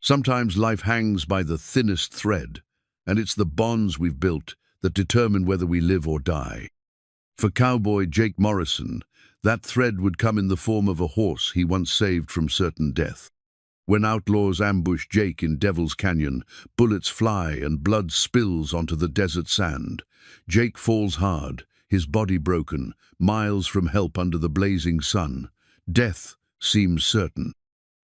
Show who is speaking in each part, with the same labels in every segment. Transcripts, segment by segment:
Speaker 1: Sometimes life hangs by the thinnest thread, and it's the bonds we've built that determine whether we live or die. For Cowboy Jake Morrison, that thread would come in the form of a horse he once saved from certain death. When outlaws ambush Jake in Devil's Canyon, bullets fly and blood spills onto the desert sand. Jake falls hard, his body broken, miles from help under the blazing sun. Death seems certain.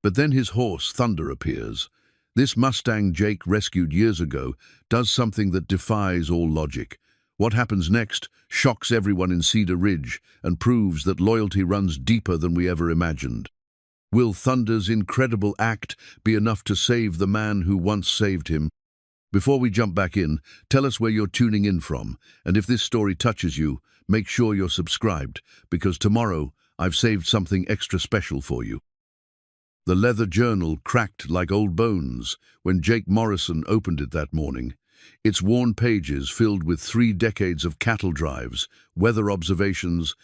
Speaker 1: But then his horse, Thunder, appears. This Mustang Jake rescued years ago does something that defies all logic. What happens next shocks everyone in Cedar Ridge and proves that loyalty runs deeper than we ever imagined. Will Thunder's incredible act be enough to save the man who once saved him? Before we jump back in, tell us where you're tuning in from, and if this story touches you, make sure you're subscribed, because tomorrow I've saved something extra special for you. The leather journal cracked like old bones when Jake Morrison opened it that morning. Its worn pages filled with 3 decades of cattle drives, weather observations,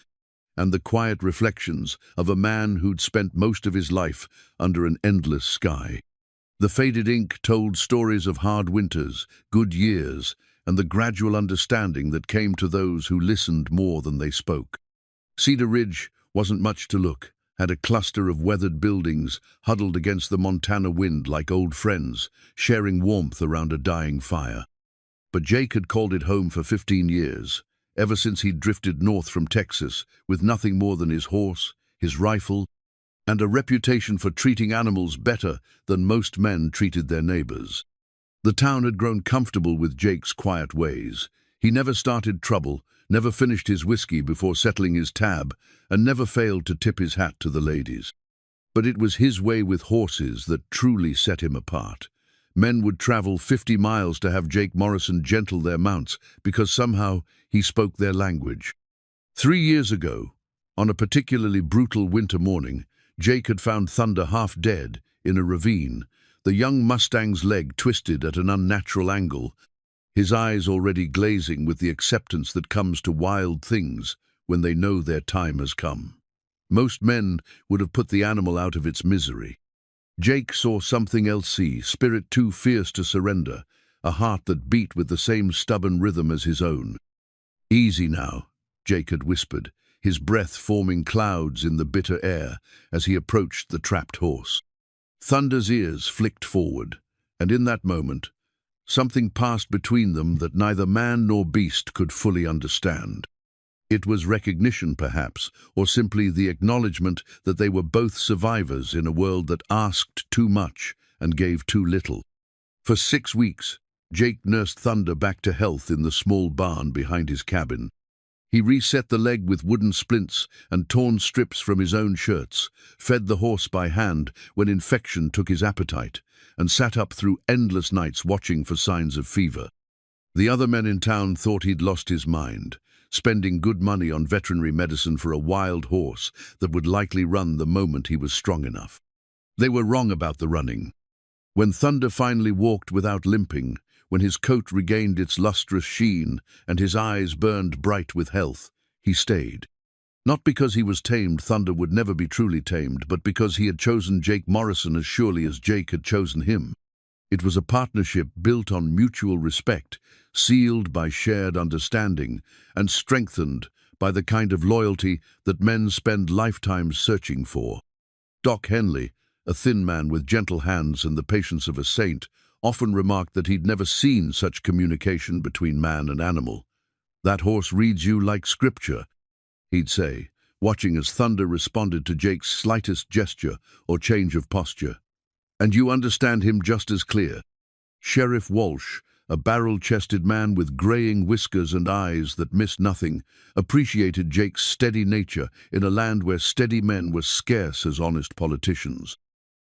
Speaker 1: and the quiet reflections of a man who'd spent most of his life under an endless sky. The faded ink told stories of hard winters, good years, and the gradual understanding that came to those who listened more than they spoke. Cedar Ridge wasn't much to look, had a cluster of weathered buildings huddled against the Montana wind like old friends, sharing warmth around a dying fire. But Jake had called it home for 15 years, ever since he'd drifted north from Texas with nothing more than his horse, his rifle, and a reputation for treating animals better than most men treated their neighbors. The town had grown comfortable with Jake's quiet ways. He never started trouble, never finished his whiskey before settling his tab, and never failed to tip his hat to the ladies. But it was his way with horses that truly set him apart. Men would travel 50 miles to have Jake Morrison gentle their mounts because somehow he spoke their language. 3 years ago, on a particularly brutal winter morning, Jake had found Thunder half dead in a ravine, the young Mustang's leg twisted at an unnatural angle, his eyes already glazing with the acceptance that comes to wild things when they know their time has come. Most men would have put the animal out of its misery. Jake saw something else, spirit too fierce to surrender, a heart that beat with the same stubborn rhythm as his own. "Easy now," Jake had whispered, his breath forming clouds in the bitter air as he approached the trapped horse. Thunder's ears flicked forward, and in that moment, something passed between them that neither man nor beast could fully understand. It was recognition, perhaps, or simply the acknowledgement that they were both survivors in a world that asked too much and gave too little. For 6 weeks, Jake nursed Thunder back to health in the small barn behind his cabin. He reset the leg with wooden splints and torn strips from his own shirts, fed the horse by hand when infection took his appetite, and sat up through endless nights watching for signs of fever. The other men in town thought he'd lost his mind, spending good money on veterinary medicine for a wild horse that would likely run the moment he was strong enough. They were wrong about the running. When Thunder finally walked without limping, when his coat regained its lustrous sheen and his eyes burned bright with health, he stayed. Not because he was tamed, Thunder would never be truly tamed, but because he had chosen Jake Morrison as surely as Jake had chosen him. It was a partnership built on mutual respect, sealed by shared understanding, and strengthened by the kind of loyalty that men spend lifetimes searching for. Doc Henley, a thin man with gentle hands and the patience of a saint, often remarked that he'd never seen such communication between man and animal. "That horse reads you like scripture," he'd say, watching as Thunder responded to Jake's slightest gesture or change of posture. "And you understand him just as clear." Sheriff Walsh, a barrel-chested man with graying whiskers and eyes that missed nothing, appreciated Jake's steady nature in a land where steady men were scarce as honest politicians.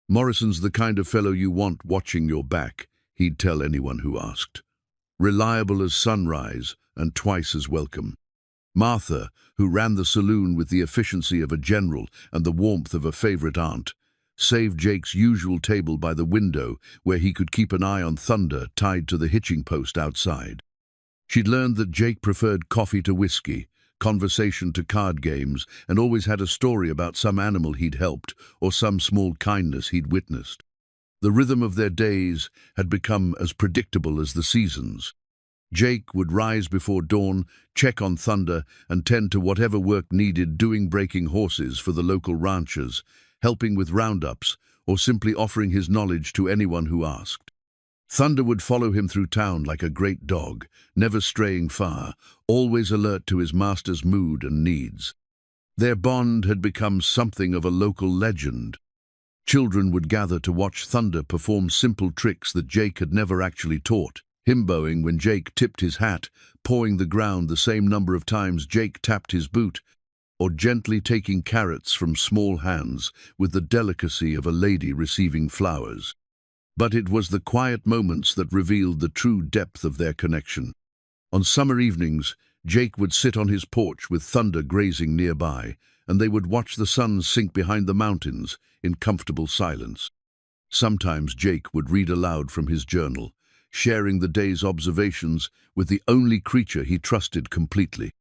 Speaker 1: "Morrison's the kind of fellow you want watching your back," he'd tell anyone who asked. "Reliable as sunrise and twice as welcome." Martha, who ran the saloon with the efficiency of a general and the warmth of a favorite aunt, saved Jake's usual table by the window where he could keep an eye on Thunder tied to the hitching post outside. She'd learned that Jake preferred coffee to whiskey, conversation to card games, and always had a story about some animal he'd helped or some small kindness he'd witnessed. The rhythm of their days had become as predictable as the seasons. Jake would rise before dawn, check on Thunder, and tend to whatever work needed, doing breaking horses for the local ranchers, helping with roundups, or simply offering his knowledge to anyone who asked. Thunder would follow him through town like a great dog, never straying far, always alert to his master's mood and needs. Their bond had become something of a local legend. Children would gather to watch Thunder perform simple tricks that Jake had never actually taught, himboing when Jake tipped his hat, pawing the ground the same number of times Jake tapped his boot, or gently taking carrots from small hands with the delicacy of a lady receiving flowers. But it was the quiet moments that revealed the true depth of their connection. On summer evenings, Jake would sit on his porch with Thunder grazing nearby, and they would watch the sun sink behind the mountains in comfortable silence. Sometimes Jake would read aloud from his journal, sharing the day's observations with the only creature he trusted completely.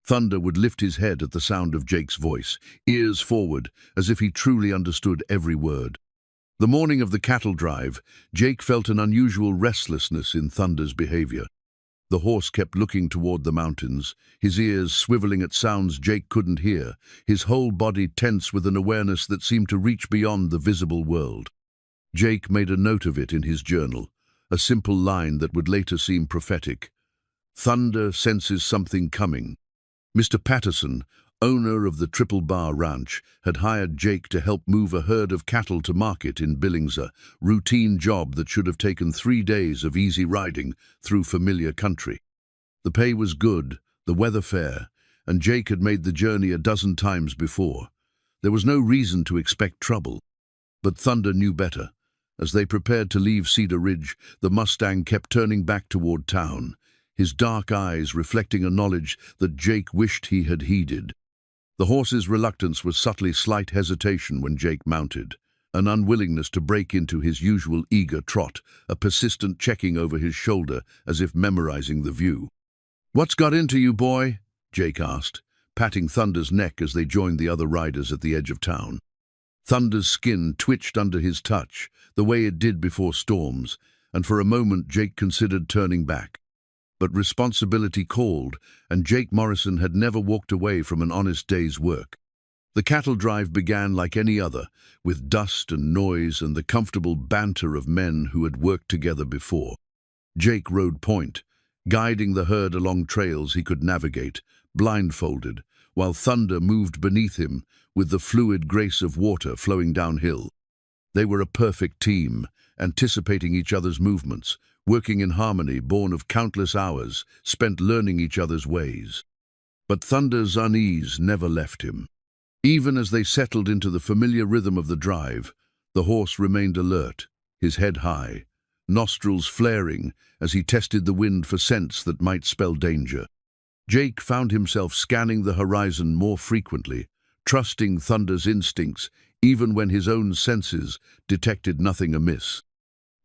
Speaker 1: Thunder would lift his head at the sound of Jake's voice, ears forward, as if he truly understood every word. The morning of the cattle drive, Jake felt an unusual restlessness in Thunder's behavior. The horse kept looking toward the mountains, his ears swiveling at sounds Jake couldn't hear, his whole body tense with an awareness that seemed to reach beyond the visible world. Jake made a note of it in his journal, a simple line that would later seem prophetic. Thunder senses something coming. Mr. Patterson, owner of the Triple Bar Ranch, had hired Jake to help move a herd of cattle to market in Billings, a routine job that should have taken 3 days of easy riding through familiar country. The pay was good, the weather fair, and Jake had made the journey a dozen times before. There was no reason to expect trouble. But Thunder knew better. As they prepared to leave Cedar Ridge, the Mustang kept turning back toward town, his dark eyes reflecting a knowledge that Jake wished he had heeded. The horse's reluctance was subtly slight hesitation when Jake mounted, an unwillingness to break into his usual eager trot, a persistent checking over his shoulder as if memorizing the view. "What's got into you, boy?" Jake asked, patting Thunder's neck as they joined the other riders at the edge of town. Thunder's skin twitched under his touch, the way it did before storms, and for a moment Jake considered turning back. But responsibility called, and Jake Morrison had never walked away from an honest day's work. The cattle drive began like any other, with dust and noise and the comfortable banter of men who had worked together before. Jake rode point, guiding the herd along trails he could navigate, blindfolded, while Thunder moved beneath him with the fluid grace of water flowing downhill. They were a perfect team, anticipating each other's movements, working in harmony born of countless hours spent learning each other's ways. But Thunder's unease never left him. Even as they settled into the familiar rhythm of the drive, the horse remained alert, his head high, nostrils flaring as he tested the wind for scents that might spell danger. Jake found himself scanning the horizon more frequently, trusting Thunder's instincts even when his own senses detected nothing amiss.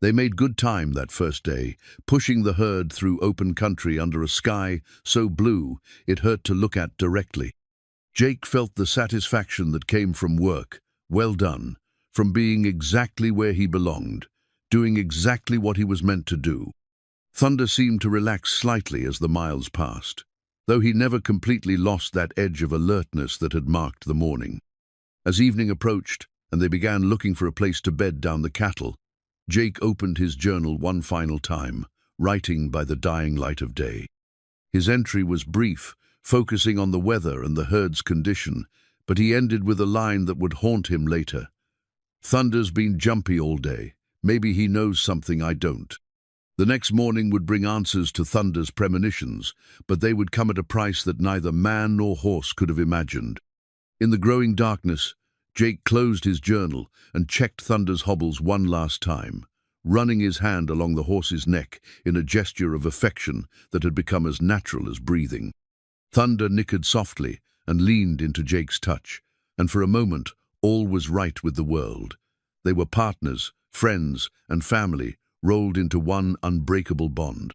Speaker 1: They made good time that first day, pushing the herd through open country under a sky so blue it hurt to look at directly. Jake felt the satisfaction that came from work, well done, from being exactly where he belonged, doing exactly what he was meant to do. Thunder seemed to relax slightly as the miles passed, though he never completely lost that edge of alertness that had marked the morning. As evening approached and they began looking for a place to bed down the cattle, Jake opened his journal one final time, writing by the dying light of day. His entry was brief, focusing on the weather and the herd's condition, but he ended with a line that would haunt him later. "Thunder's been jumpy all day. Maybe he knows something I don't." The next morning would bring answers to Thunder's premonitions, but they would come at a price that neither man nor horse could have imagined. In the growing darkness, Jake closed his journal and checked Thunder's hobbles one last time, running his hand along the horse's neck in a gesture of affection that had become as natural as breathing. Thunder nickered softly and leaned into Jake's touch, and for a moment all was right with the world. They were partners, friends, and family, rolled into one unbreakable bond.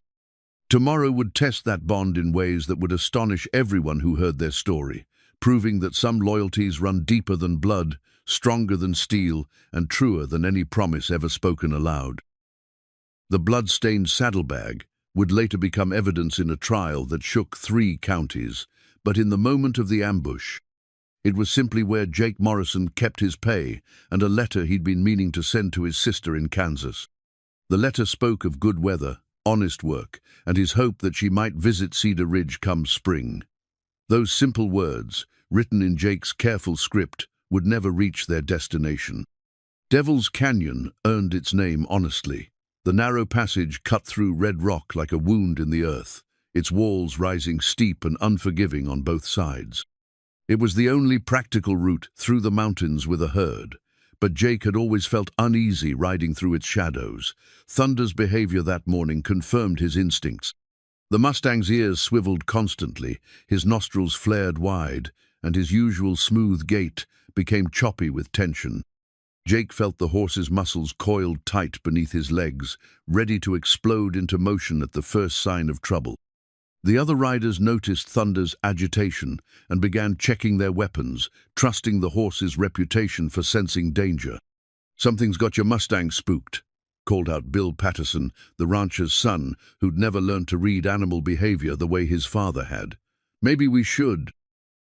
Speaker 1: Tomorrow would test that bond in ways that would astonish everyone who heard their story, proving that some loyalties run deeper than blood, stronger than steel and truer than any promise ever spoken aloud. The blood-stained saddlebag would later become evidence in a trial that shook 3 counties, but in the moment of the ambush, it was simply where Jake Morrison kept his pay and a letter he'd been meaning to send to his sister in Kansas. The letter spoke of good weather, honest work, and his hope that she might visit Cedar Ridge come spring. Those simple words, written in Jake's careful script, would never reach their destination. Devil's Canyon earned its name honestly. The narrow passage cut through red rock like a wound in the earth, its walls rising steep and unforgiving on both sides. It was the only practical route through the mountains with a herd, but Jake had always felt uneasy riding through its shadows. Thunder's behavior that morning confirmed his instincts. The Mustang's ears swiveled constantly, his nostrils flared wide, and his usual smooth gait became choppy with tension. Jake felt the horse's muscles coiled tight beneath his legs, ready to explode into motion at the first sign of trouble. The other riders noticed Thunder's agitation and began checking their weapons, trusting the horse's reputation for sensing danger. "Something's got your Mustang spooked," called out Bill Patterson, the rancher's son, who'd never learned to read animal behavior the way his father had. "Maybe we should."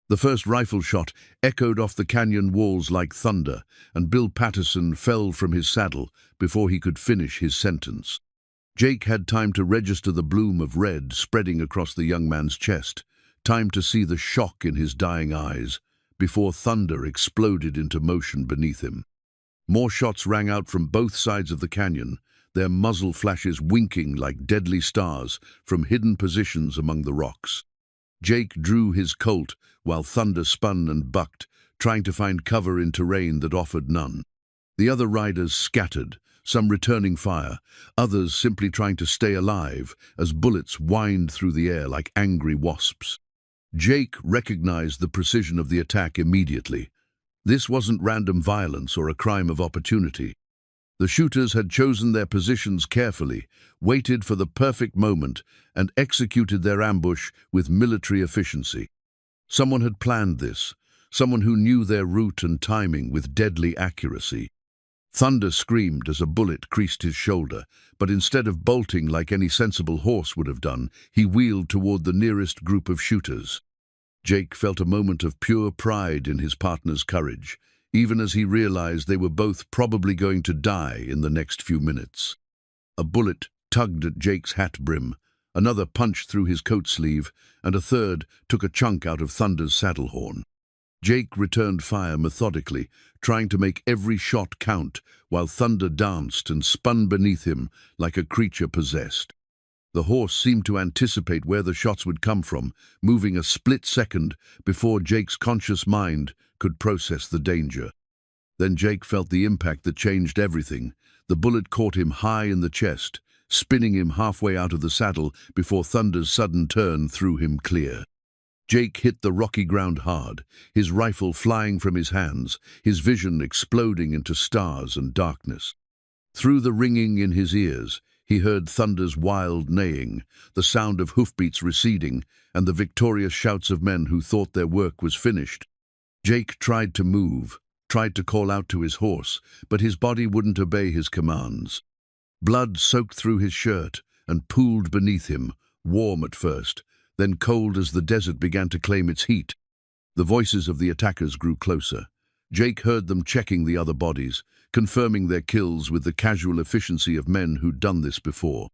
Speaker 1: The first rifle shot echoed off the canyon walls like thunder, and Bill Patterson fell from his saddle before he could finish his sentence. Jake had time to register the bloom of red spreading across the young man's chest, time to see the shock in his dying eyes, before thunder exploded into motion beneath him. More shots rang out from both sides of the canyon, their muzzle flashes winking like deadly stars from hidden positions among the rocks. Jake drew his Colt while thunder spun and bucked, trying to find cover in terrain that offered none. The other riders scattered, some returning fire, others simply trying to stay alive as bullets whined through the air like angry wasps. Jake recognized the precision of the attack immediately. This wasn't random violence or a crime of opportunity. The shooters had chosen their positions carefully, waited for the perfect moment, and executed their ambush with military efficiency. Someone had planned this, someone who knew their route and timing with deadly accuracy. Thunder screamed as a bullet creased his shoulder, but instead of bolting like any sensible horse would have done, he wheeled toward the nearest group of shooters. Jake felt a moment of pure pride in his partner's courage, even as he realized they were both probably going to die in the next few minutes. A bullet tugged at Jake's hat brim, another punched through his coat sleeve, and a third took a chunk out of Thunder's saddle horn. Jake returned fire methodically, trying to make every shot count, while Thunder danced and spun beneath him like a creature possessed. The horse seemed to anticipate where the shots would come from, moving a split second before Jake's conscious mind could process the danger. Then Jake felt the impact that changed everything. The bullet caught him high in the chest, spinning him halfway out of the saddle before Thunder's sudden turn threw him clear. Jake hit the rocky ground hard, his rifle flying from his hands, his vision exploding into stars and darkness. Through the ringing in his ears, he heard Thunder's wild neighing, the sound of hoofbeats receding, and the victorious shouts of men who thought their work was finished. Jake tried to move, tried to call out to his horse, but his body wouldn't obey his commands. Blood soaked through his shirt and pooled beneath him, warm at first, then cold as the desert began to claim its heat. The voices of the attackers grew closer. Jake heard them checking the other bodies, confirming their kills with the casual efficiency of men who'd done this before.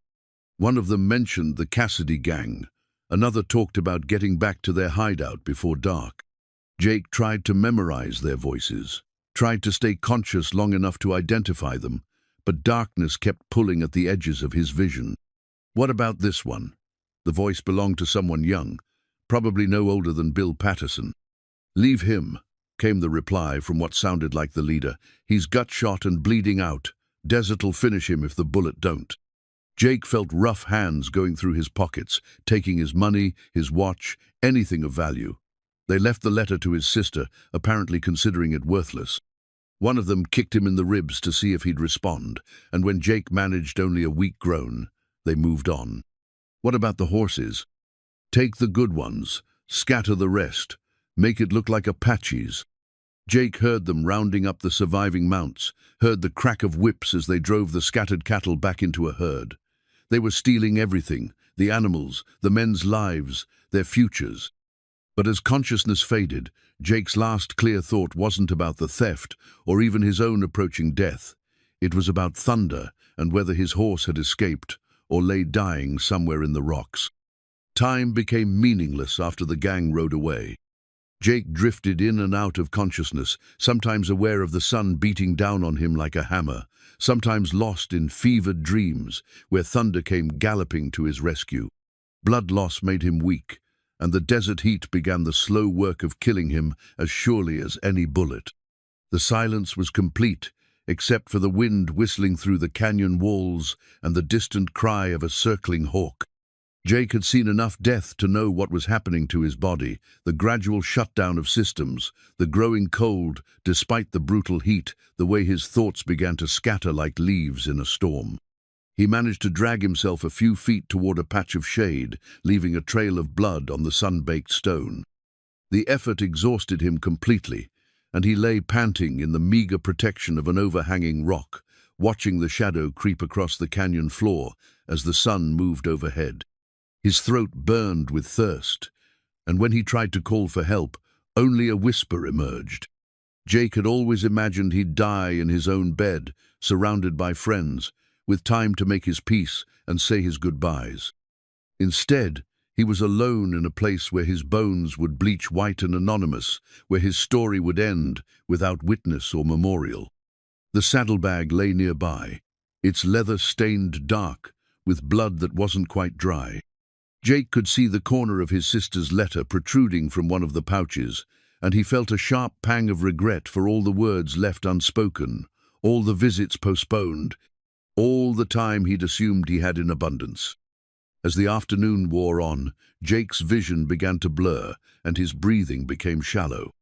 Speaker 1: One of them mentioned the Cassidy gang. Another talked about getting back to their hideout before dark. Jake tried to memorize their voices, tried to stay conscious long enough to identify them, but darkness kept pulling at the edges of his vision. What about this one? The voice belonged to someone young, probably no older than Bill Patterson. "Leave him," came the reply from what sounded like the leader. "He's gut-shot and bleeding out. Desert'll finish him if the bullet don't." Jake felt rough hands going through his pockets, taking his money, his watch, anything of value. They left the letter to his sister, apparently considering it worthless. One of them kicked him in the ribs to see if he'd respond, and when Jake managed only a weak groan, they moved on. What about the horses? "Take the good ones, scatter the rest, make it look like Apaches." Jake heard them rounding up the surviving mounts, heard the crack of whips as they drove the scattered cattle back into a herd. They were stealing everything, the animals, the men's lives, their futures. But as consciousness faded, Jake's last clear thought wasn't about the theft or even his own approaching death. It was about Thunder and whether his horse had escaped or lay dying somewhere in the rocks. Time became meaningless after the gang rode away. Jake drifted in and out of consciousness, sometimes aware of the sun beating down on him like a hammer, sometimes lost in fevered dreams where Thunder came galloping to his rescue. Blood loss made him weak, and the desert heat began the slow work of killing him as surely as any bullet. The silence was complete, except for the wind whistling through the canyon walls and the distant cry of a circling hawk. Jake had seen enough death to know what was happening to his body, the gradual shutdown of systems, the growing cold, despite the brutal heat, the way his thoughts began to scatter like leaves in a storm. He managed to drag himself a few feet toward a patch of shade, leaving a trail of blood on the sun-baked stone. The effort exhausted him completely, and he lay panting in the meager protection of an overhanging rock, watching the shadow creep across the canyon floor as the sun moved overhead. His throat burned with thirst, and when he tried to call for help, only a whisper emerged. Jake had always imagined he'd die in his own bed, surrounded by friends, with time to make his peace and say his goodbyes. Instead, he was alone in a place where his bones would bleach white and anonymous, where his story would end without witness or memorial. The saddlebag lay nearby, its leather stained dark, with blood that wasn't quite dry. Jake could see the corner of his sister's letter protruding from one of the pouches, and he felt a sharp pang of regret for all the words left unspoken, all the visits postponed, all the time he'd assumed he had in abundance. As the afternoon wore on, Jake's vision began to blur, and his breathing became shallow.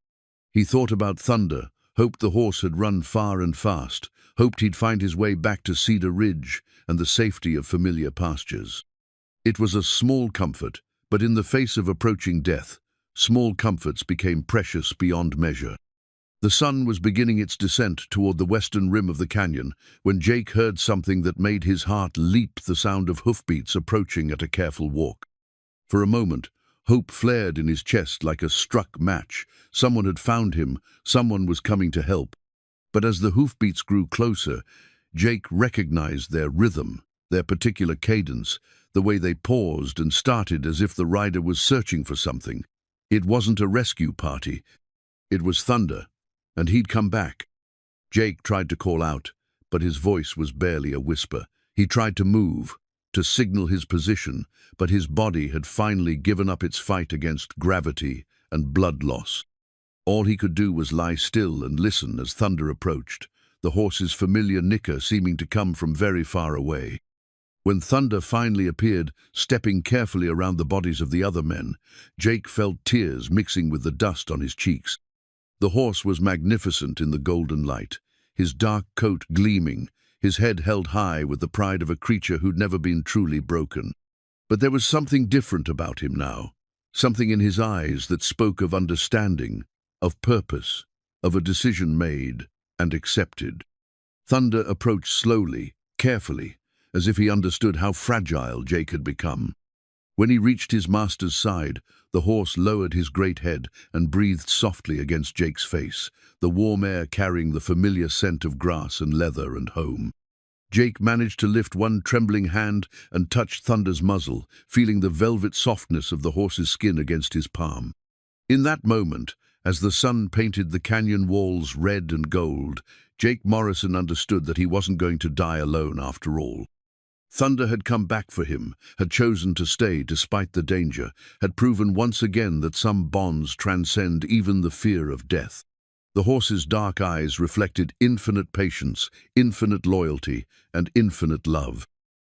Speaker 1: He thought about Thunder, hoped the horse had run far and fast, hoped he'd find his way back to Cedar Ridge and the safety of familiar pastures. It was a small comfort, but in the face of approaching death, small comforts became precious beyond measure. The sun was beginning its descent toward the western rim of the canyon when Jake heard something that made his heart leap, the sound of hoofbeats approaching at a careful walk. For a moment, hope flared in his chest like a struck match. Someone had found him, someone was coming to help. But as the hoofbeats grew closer, Jake recognized their rhythm, their particular cadence, the way they paused and started as if the rider was searching for something. It wasn't a rescue party. It was Thunder, and he'd come back. Jake tried to call out, but his voice was barely a whisper. He tried to move, to signal his position, but his body had finally given up its fight against gravity and blood loss. All he could do was lie still and listen as Thunder approached, the horse's familiar nicker seeming to come from very far away. When Thunder finally appeared, stepping carefully around the bodies of the other men, Jake felt tears mixing with the dust on his cheeks. The horse was magnificent in the golden light, his dark coat gleaming, his head held high with the pride of a creature who'd never been truly broken. But there was something different about him now, something in his eyes that spoke of understanding, of purpose, of a decision made and accepted. Thunder approached slowly, carefully, as if he understood how fragile Jake had become. When he reached his master's side, the horse lowered his great head and breathed softly against Jake's face, the warm air carrying the familiar scent of grass and leather and home. Jake managed to lift one trembling hand and touch Thunder's muzzle, feeling the velvet softness of the horse's skin against his palm. In that moment, as the sun painted the canyon walls red and gold, Jake Morrison understood that he wasn't going to die alone after all. Thunder had come back for him, had chosen to stay despite the danger, had proven once again that some bonds transcend even the fear of death. The horse's dark eyes reflected infinite patience, infinite loyalty, and infinite love.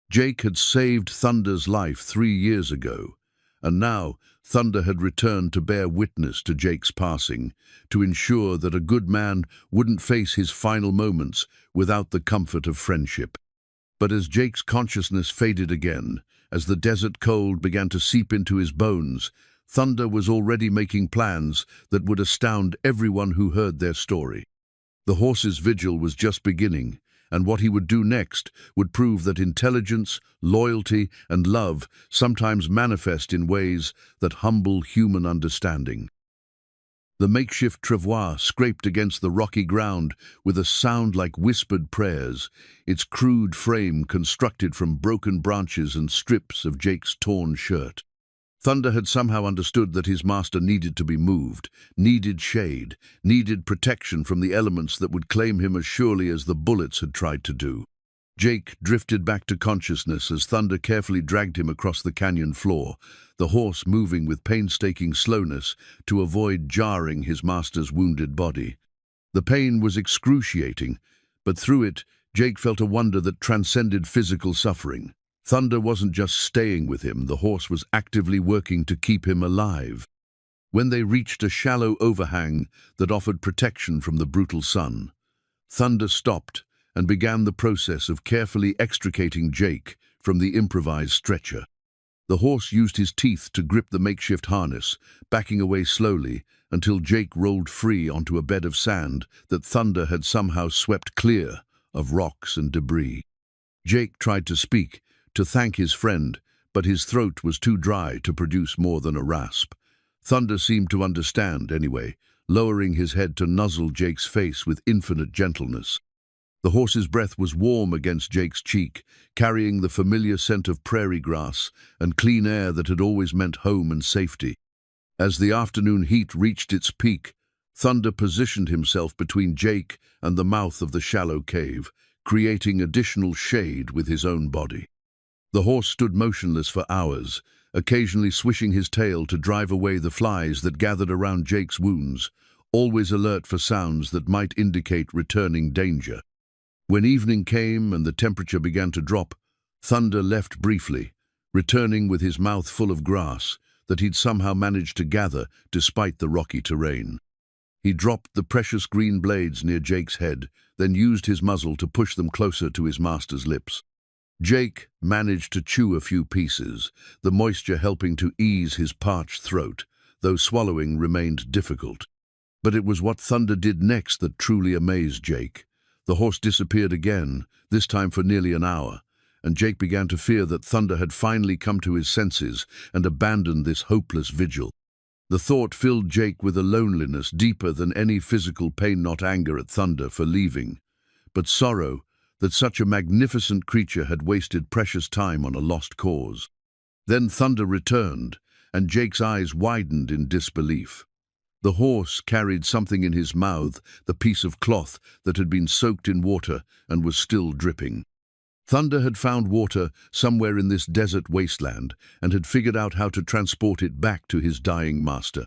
Speaker 1: Jake had saved Thunder's life 3 years ago, and now Thunder had returned to bear witness to Jake's passing, to ensure that a good man wouldn't face his final moments without the comfort of friendship. But as Jake's consciousness faded again, as the desert cold began to seep into his bones, Thunder was already making plans that would astound everyone who heard their story. The horse's vigil was just beginning, and what he would do next would prove that intelligence, loyalty, and love sometimes manifest in ways that humble human understanding. The makeshift travois scraped against the rocky ground with a sound like whispered prayers, its crude frame constructed from broken branches and strips of Jake's torn shirt. Thunder had somehow understood that his master needed to be moved, needed shade, needed protection from the elements that would claim him as surely as the bullets had tried to do. Jake drifted back to consciousness as Thunder carefully dragged him across the canyon floor, the horse moving with painstaking slowness to avoid jarring his master's wounded body. The pain was excruciating, but through it, Jake felt a wonder that transcended physical suffering. Thunder wasn't just staying with him, the horse was actively working to keep him alive. When they reached a shallow overhang that offered protection from the brutal sun, Thunder stopped and began the process of carefully extricating Jake from the improvised stretcher. The horse used his teeth to grip the makeshift harness, backing away slowly until Jake rolled free onto a bed of sand that Thunder had somehow swept clear of rocks and debris. Jake tried to speak, to thank his friend, but his throat was too dry to produce more than a rasp. Thunder seemed to understand anyway, lowering his head to nuzzle Jake's face with infinite gentleness. The horse's breath was warm against Jake's cheek, carrying the familiar scent of prairie grass and clean air that had always meant home and safety. As the afternoon heat reached its peak, Thunder positioned himself between Jake and the mouth of the shallow cave, creating additional shade with his own body. The horse stood motionless for hours, occasionally swishing his tail to drive away the flies that gathered around Jake's wounds, always alert for sounds that might indicate returning danger. When evening came and the temperature began to drop, Thunder left briefly, returning with his mouth full of grass that he'd somehow managed to gather despite the rocky terrain. He dropped the precious green blades near Jake's head, then used his muzzle to push them closer to his master's lips. Jake managed to chew a few pieces, the moisture helping to ease his parched throat, though swallowing remained difficult. But it was what Thunder did next that truly amazed Jake. The horse disappeared again, this time for nearly an hour, and Jake began to fear that Thunder had finally come to his senses and abandoned this hopeless vigil. The thought filled Jake with a loneliness deeper than any physical pain, not anger at Thunder for leaving, but sorrow that such a magnificent creature had wasted precious time on a lost cause. Then Thunder returned, and Jake's eyes widened in disbelief. The horse carried something in his mouth, the piece of cloth that had been soaked in water and was still dripping. Thunder had found water somewhere in this desert wasteland and had figured out how to transport it back to his dying master.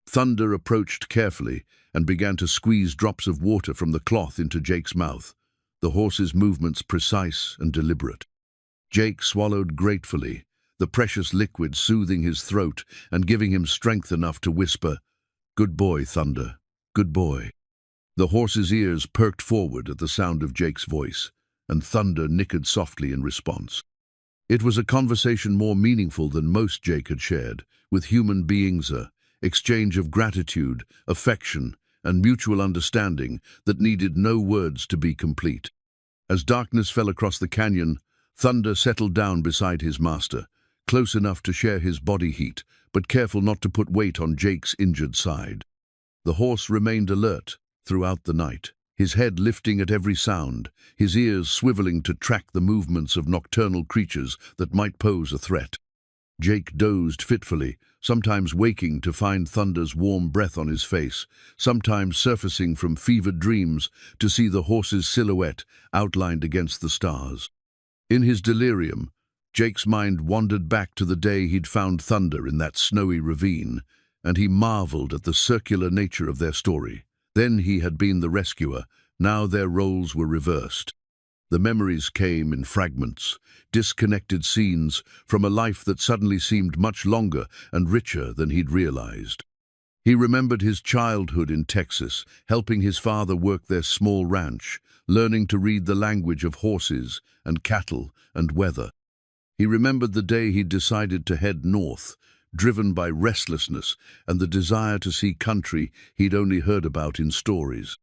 Speaker 1: Thunder approached carefully and began to squeeze drops of water from the cloth into Jake's mouth, the horse's movements precise and deliberate. Jake swallowed gratefully, the precious liquid soothing his throat and giving him strength enough to whisper, "Good boy, Thunder, good boy." The horse's ears perked forward at the sound of Jake's voice, and Thunder nickered softly in response. It was a conversation more meaningful than most Jake had shared, with human beings, a exchange of gratitude, affection, and mutual understanding that needed no words to be complete. As darkness fell across the canyon, Thunder settled down beside his master, close enough to share his body heat, but careful not to put weight on Jake's injured side. The horse remained alert throughout the night, his head lifting at every sound, his ears swiveling to track the movements of nocturnal creatures that might pose a threat. Jake dozed fitfully, sometimes waking to find Thunder's warm breath on his face, sometimes surfacing from fevered dreams to see the horse's silhouette outlined against the stars. In his delirium, Jake's mind wandered back to the day he'd found Thunder in that snowy ravine, and he marveled at the circular nature of their story. Then he had been the rescuer, now their roles were reversed. The memories came in fragments, disconnected scenes from a life that suddenly seemed much longer and richer than he'd realized. He remembered his childhood in Texas, helping his father work their small ranch, learning to read the language of horses and cattle and weather. He remembered the day he'd decided to head north, driven by restlessness and the desire to see country he'd only heard about in stories.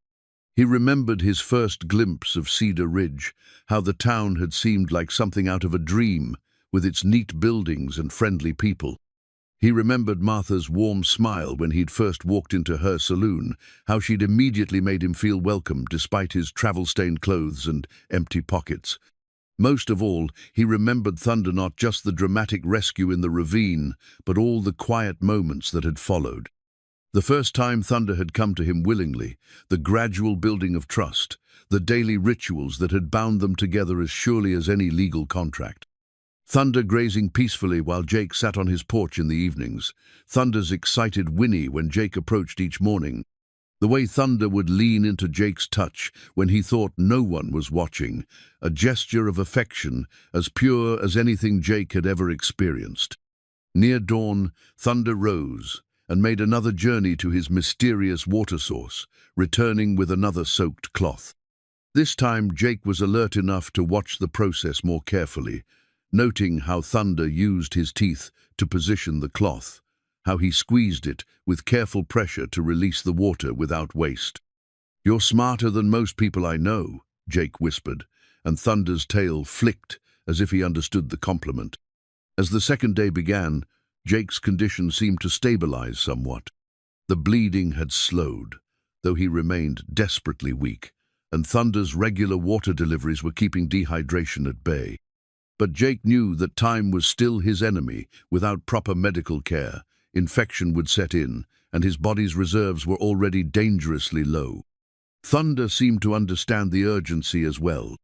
Speaker 1: He remembered his first glimpse of Cedar Ridge, how the town had seemed like something out of a dream, with its neat buildings and friendly people. He remembered Martha's warm smile when he'd first walked into her saloon, how she'd immediately made him feel welcome despite his travel-stained clothes and empty pockets. Most of all, he remembered Thunder, not just the dramatic rescue in the ravine, but all the quiet moments that had followed. The first time Thunder had come to him willingly, the gradual building of trust, the daily rituals that had bound them together as surely as any legal contract. Thunder grazing peacefully while Jake sat on his porch in the evenings. Thunder's excited whinny when Jake approached each morning. The way Thunder would lean into Jake's touch when he thought no one was watching, a gesture of affection as pure as anything Jake had ever experienced. Near dawn, Thunder rose and made another journey to his mysterious water source, returning with another soaked cloth. This time Jake was alert enough to watch the process more carefully, noting how Thunder used his teeth to position the cloth, how he squeezed it with careful pressure to release the water without waste. "You're smarter than most people I know," Jake whispered, and Thunder's tail flicked as if he understood the compliment. As the second day began, Jake's condition seemed to stabilize somewhat. The bleeding had slowed, though he remained desperately weak, and Thunder's regular water deliveries were keeping dehydration at bay. But Jake knew that time was still his enemy. Without proper medical care, infection would set in, and his body's reserves were already dangerously low. Thunder seemed to understand the urgency as well.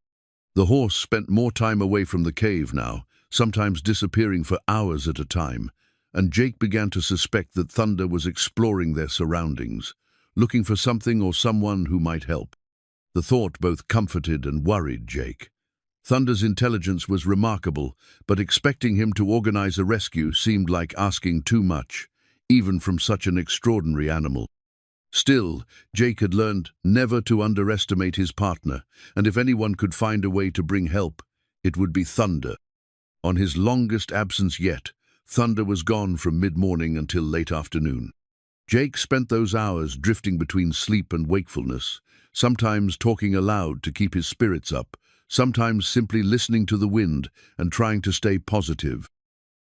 Speaker 1: The horse spent more time away from the cave now, sometimes disappearing for hours at a time, and Jake began to suspect that Thunder was exploring their surroundings, looking for something or someone who might help. The thought both comforted and worried Jake. Thunder's intelligence was remarkable, but expecting him to organize a rescue seemed like asking too much, even from such an extraordinary animal. Still, Jake had learned never to underestimate his partner, and if anyone could find a way to bring help, it would be Thunder. On his longest absence yet, Thunder was gone from mid-morning until late afternoon. Jake spent those hours drifting between sleep and wakefulness, sometimes talking aloud to keep his spirits up, sometimes simply listening to the wind and trying to stay positive.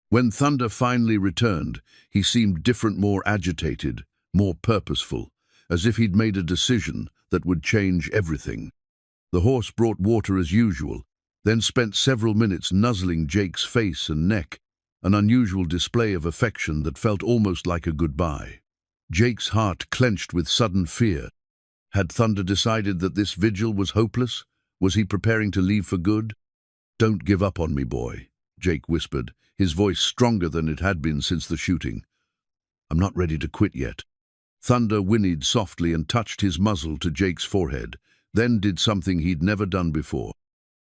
Speaker 1: When Thunder finally returned, he seemed different, more agitated, more purposeful, as if he'd made a decision that would change everything. The horse brought water as usual, then spent several minutes nuzzling Jake's face and neck, an unusual display of affection that felt almost like a goodbye. Jake's heart clenched with sudden fear. Had Thunder decided that this vigil was hopeless? Was he preparing to leave for good? "Don't give up on me, boy," Jake whispered, his voice stronger than it had been since the shooting. "I'm not ready to quit yet." Thunder whinnied softly and touched his muzzle to Jake's forehead, then did something he'd never done before.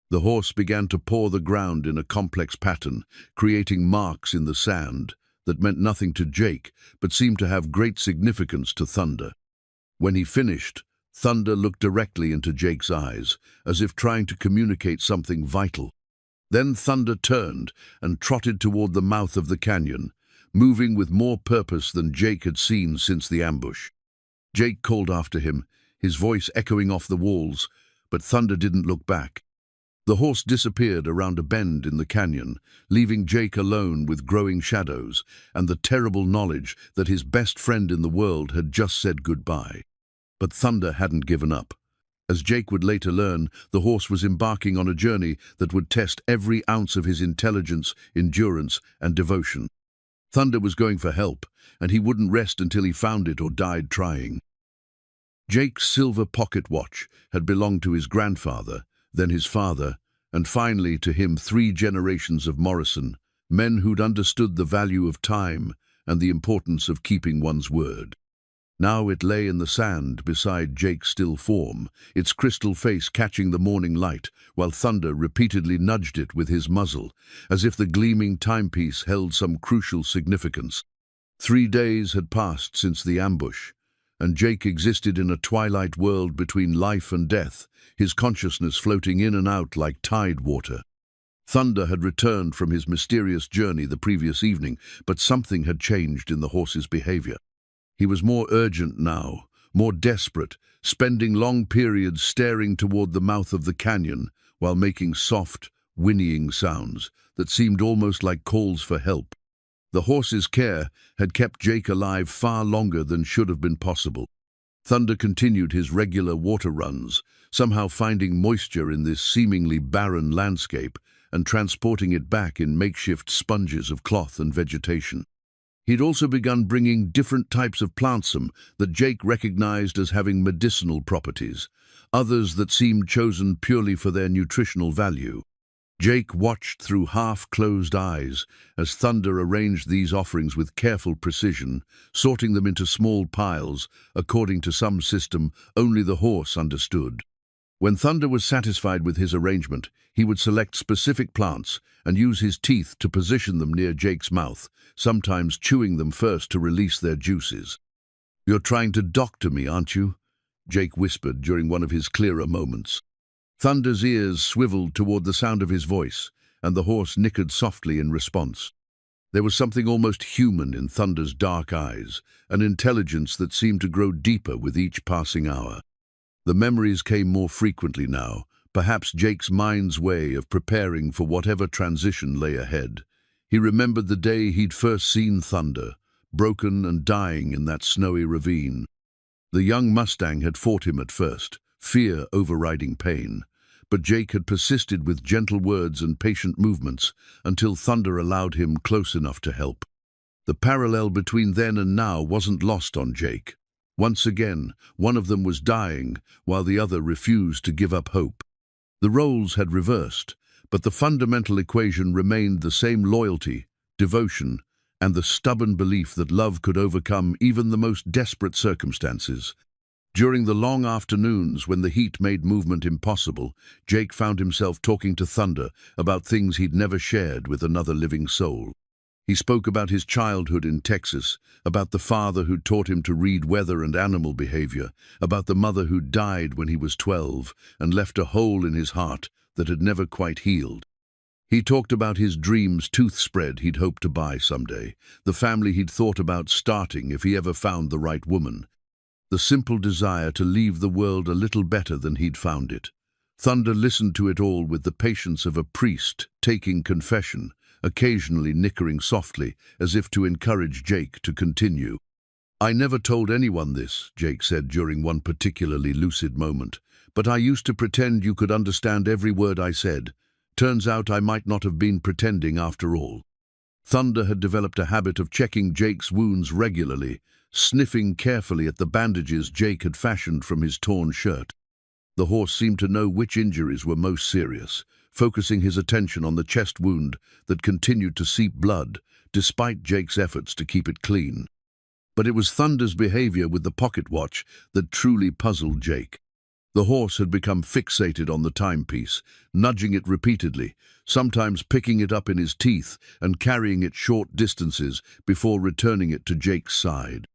Speaker 1: The horse began to paw the ground in a complex pattern, creating marks in the sand that meant nothing to Jake, but seemed to have great significance to Thunder. When he finished, Thunder looked directly into Jake's eyes, as if trying to communicate something vital. Then Thunder turned and trotted toward the mouth of the canyon, moving with more purpose than Jake had seen since the ambush. Jake called after him, his voice echoing off the walls, but Thunder didn't look back. The horse disappeared around a bend in the canyon, leaving Jake alone with growing shadows and the terrible knowledge that his best friend in the world had just said goodbye. But Thunder hadn't given up. As Jake would later learn, the horse was embarking on a journey that would test every ounce of his intelligence, endurance, and devotion. Thunder was going for help, and he wouldn't rest until he found it or died trying. Jake's silver pocket watch had belonged to his grandfather, then his father, and finally to him 3 generations of Morrison, men who'd understood the value of time and the importance of keeping one's word. Now it lay in the sand beside Jake's still form, its crystal face catching the morning light, while Thunder repeatedly nudged it with his muzzle, as if the gleaming timepiece held some crucial significance. 3 days had passed since the ambush, and Jake existed in a twilight world between life and death, his consciousness floating in and out like tide water. Thunder had returned from his mysterious journey the previous evening, but something had changed in the horse's behavior. He was more urgent now, more desperate, spending long periods staring toward the mouth of the canyon while making soft, whinnying sounds that seemed almost like calls for help. The horse's care had kept Jake alive far longer than should have been possible. Thunder continued his regular water runs, somehow finding moisture in this seemingly barren landscape and transporting it back in makeshift sponges of cloth and vegetation. He'd also begun bringing different types of plantsome that Jake recognized as having medicinal properties, others that seemed chosen purely for their nutritional value. Jake watched through half-closed eyes as Thunder arranged these offerings with careful precision, sorting them into small piles according to some system only the horse understood. When Thunder was satisfied with his arrangement, he would select specific plants and use his teeth to position them near Jake's mouth, sometimes chewing them first to release their juices. "You're trying to doctor me, aren't you?" Jake whispered during one of his clearer moments. Thunder's ears swiveled toward the sound of his voice, and the horse nickered softly in response. There was something almost human in Thunder's dark eyes, an intelligence that seemed to grow deeper with each passing hour. The memories came more frequently now, perhaps Jake's mind's way of preparing for whatever transition lay ahead. He remembered the day he'd first seen Thunder, broken and dying in that snowy ravine. The young Mustang had fought him at first, fear overriding pain, but Jake had persisted with gentle words and patient movements until Thunder allowed him close enough to help. The parallel between then and now wasn't lost on Jake. Once again, one of them was dying, while the other refused to give up hope. The roles had reversed, but the fundamental equation remained the same: loyalty, devotion, and the stubborn belief that love could overcome even the most desperate circumstances. During the long afternoons when the heat made movement impossible, Jake found himself talking to Thunder about things he'd never shared with another living soul. He spoke about his childhood in Texas, about the father who'd taught him to read weather and animal behavior, about the mother who died when he was 12 and left a hole in his heart that had never quite healed. He talked about his dreams tooth spread he'd hoped to buy someday, the family he'd thought about starting if he ever found the right woman, the simple desire to leave the world a little better than he'd found it. Thunder listened to it all with the patience of a priest taking confession, occasionally nickering softly as if to encourage Jake to continue. "I never told anyone this," Jake said during one particularly lucid moment, "but I used to pretend you could understand every word I said. Turns out I might not have been pretending after all." Thunder had developed a habit of checking Jake's wounds regularly, sniffing carefully at the bandages Jake had fashioned from his torn shirt. The horse seemed to know which injuries were most serious, focusing his attention on the chest wound that continued to seep blood, despite Jake's efforts to keep it clean. But it was Thunder's behavior with the pocket watch that truly puzzled Jake. The horse had become fixated on the timepiece, nudging it repeatedly, sometimes picking it up in his teeth and carrying it short distances before returning it to Jake's side.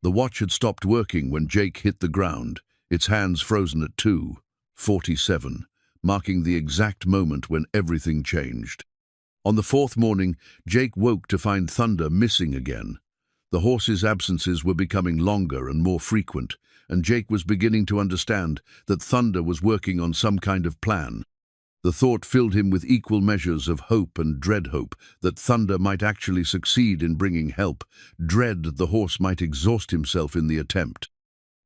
Speaker 1: The watch had stopped working when Jake hit the ground, its hands frozen at 2:47. Marking the exact moment when everything changed. On the fourth morning, Jake woke to find Thunder missing again. The horse's absences were becoming longer and more frequent, and Jake was beginning to understand that Thunder was working on some kind of plan. The thought filled him with equal measures of hope and dread-hope that Thunder might actually succeed in bringing help, dread that the horse might exhaust himself in the attempt.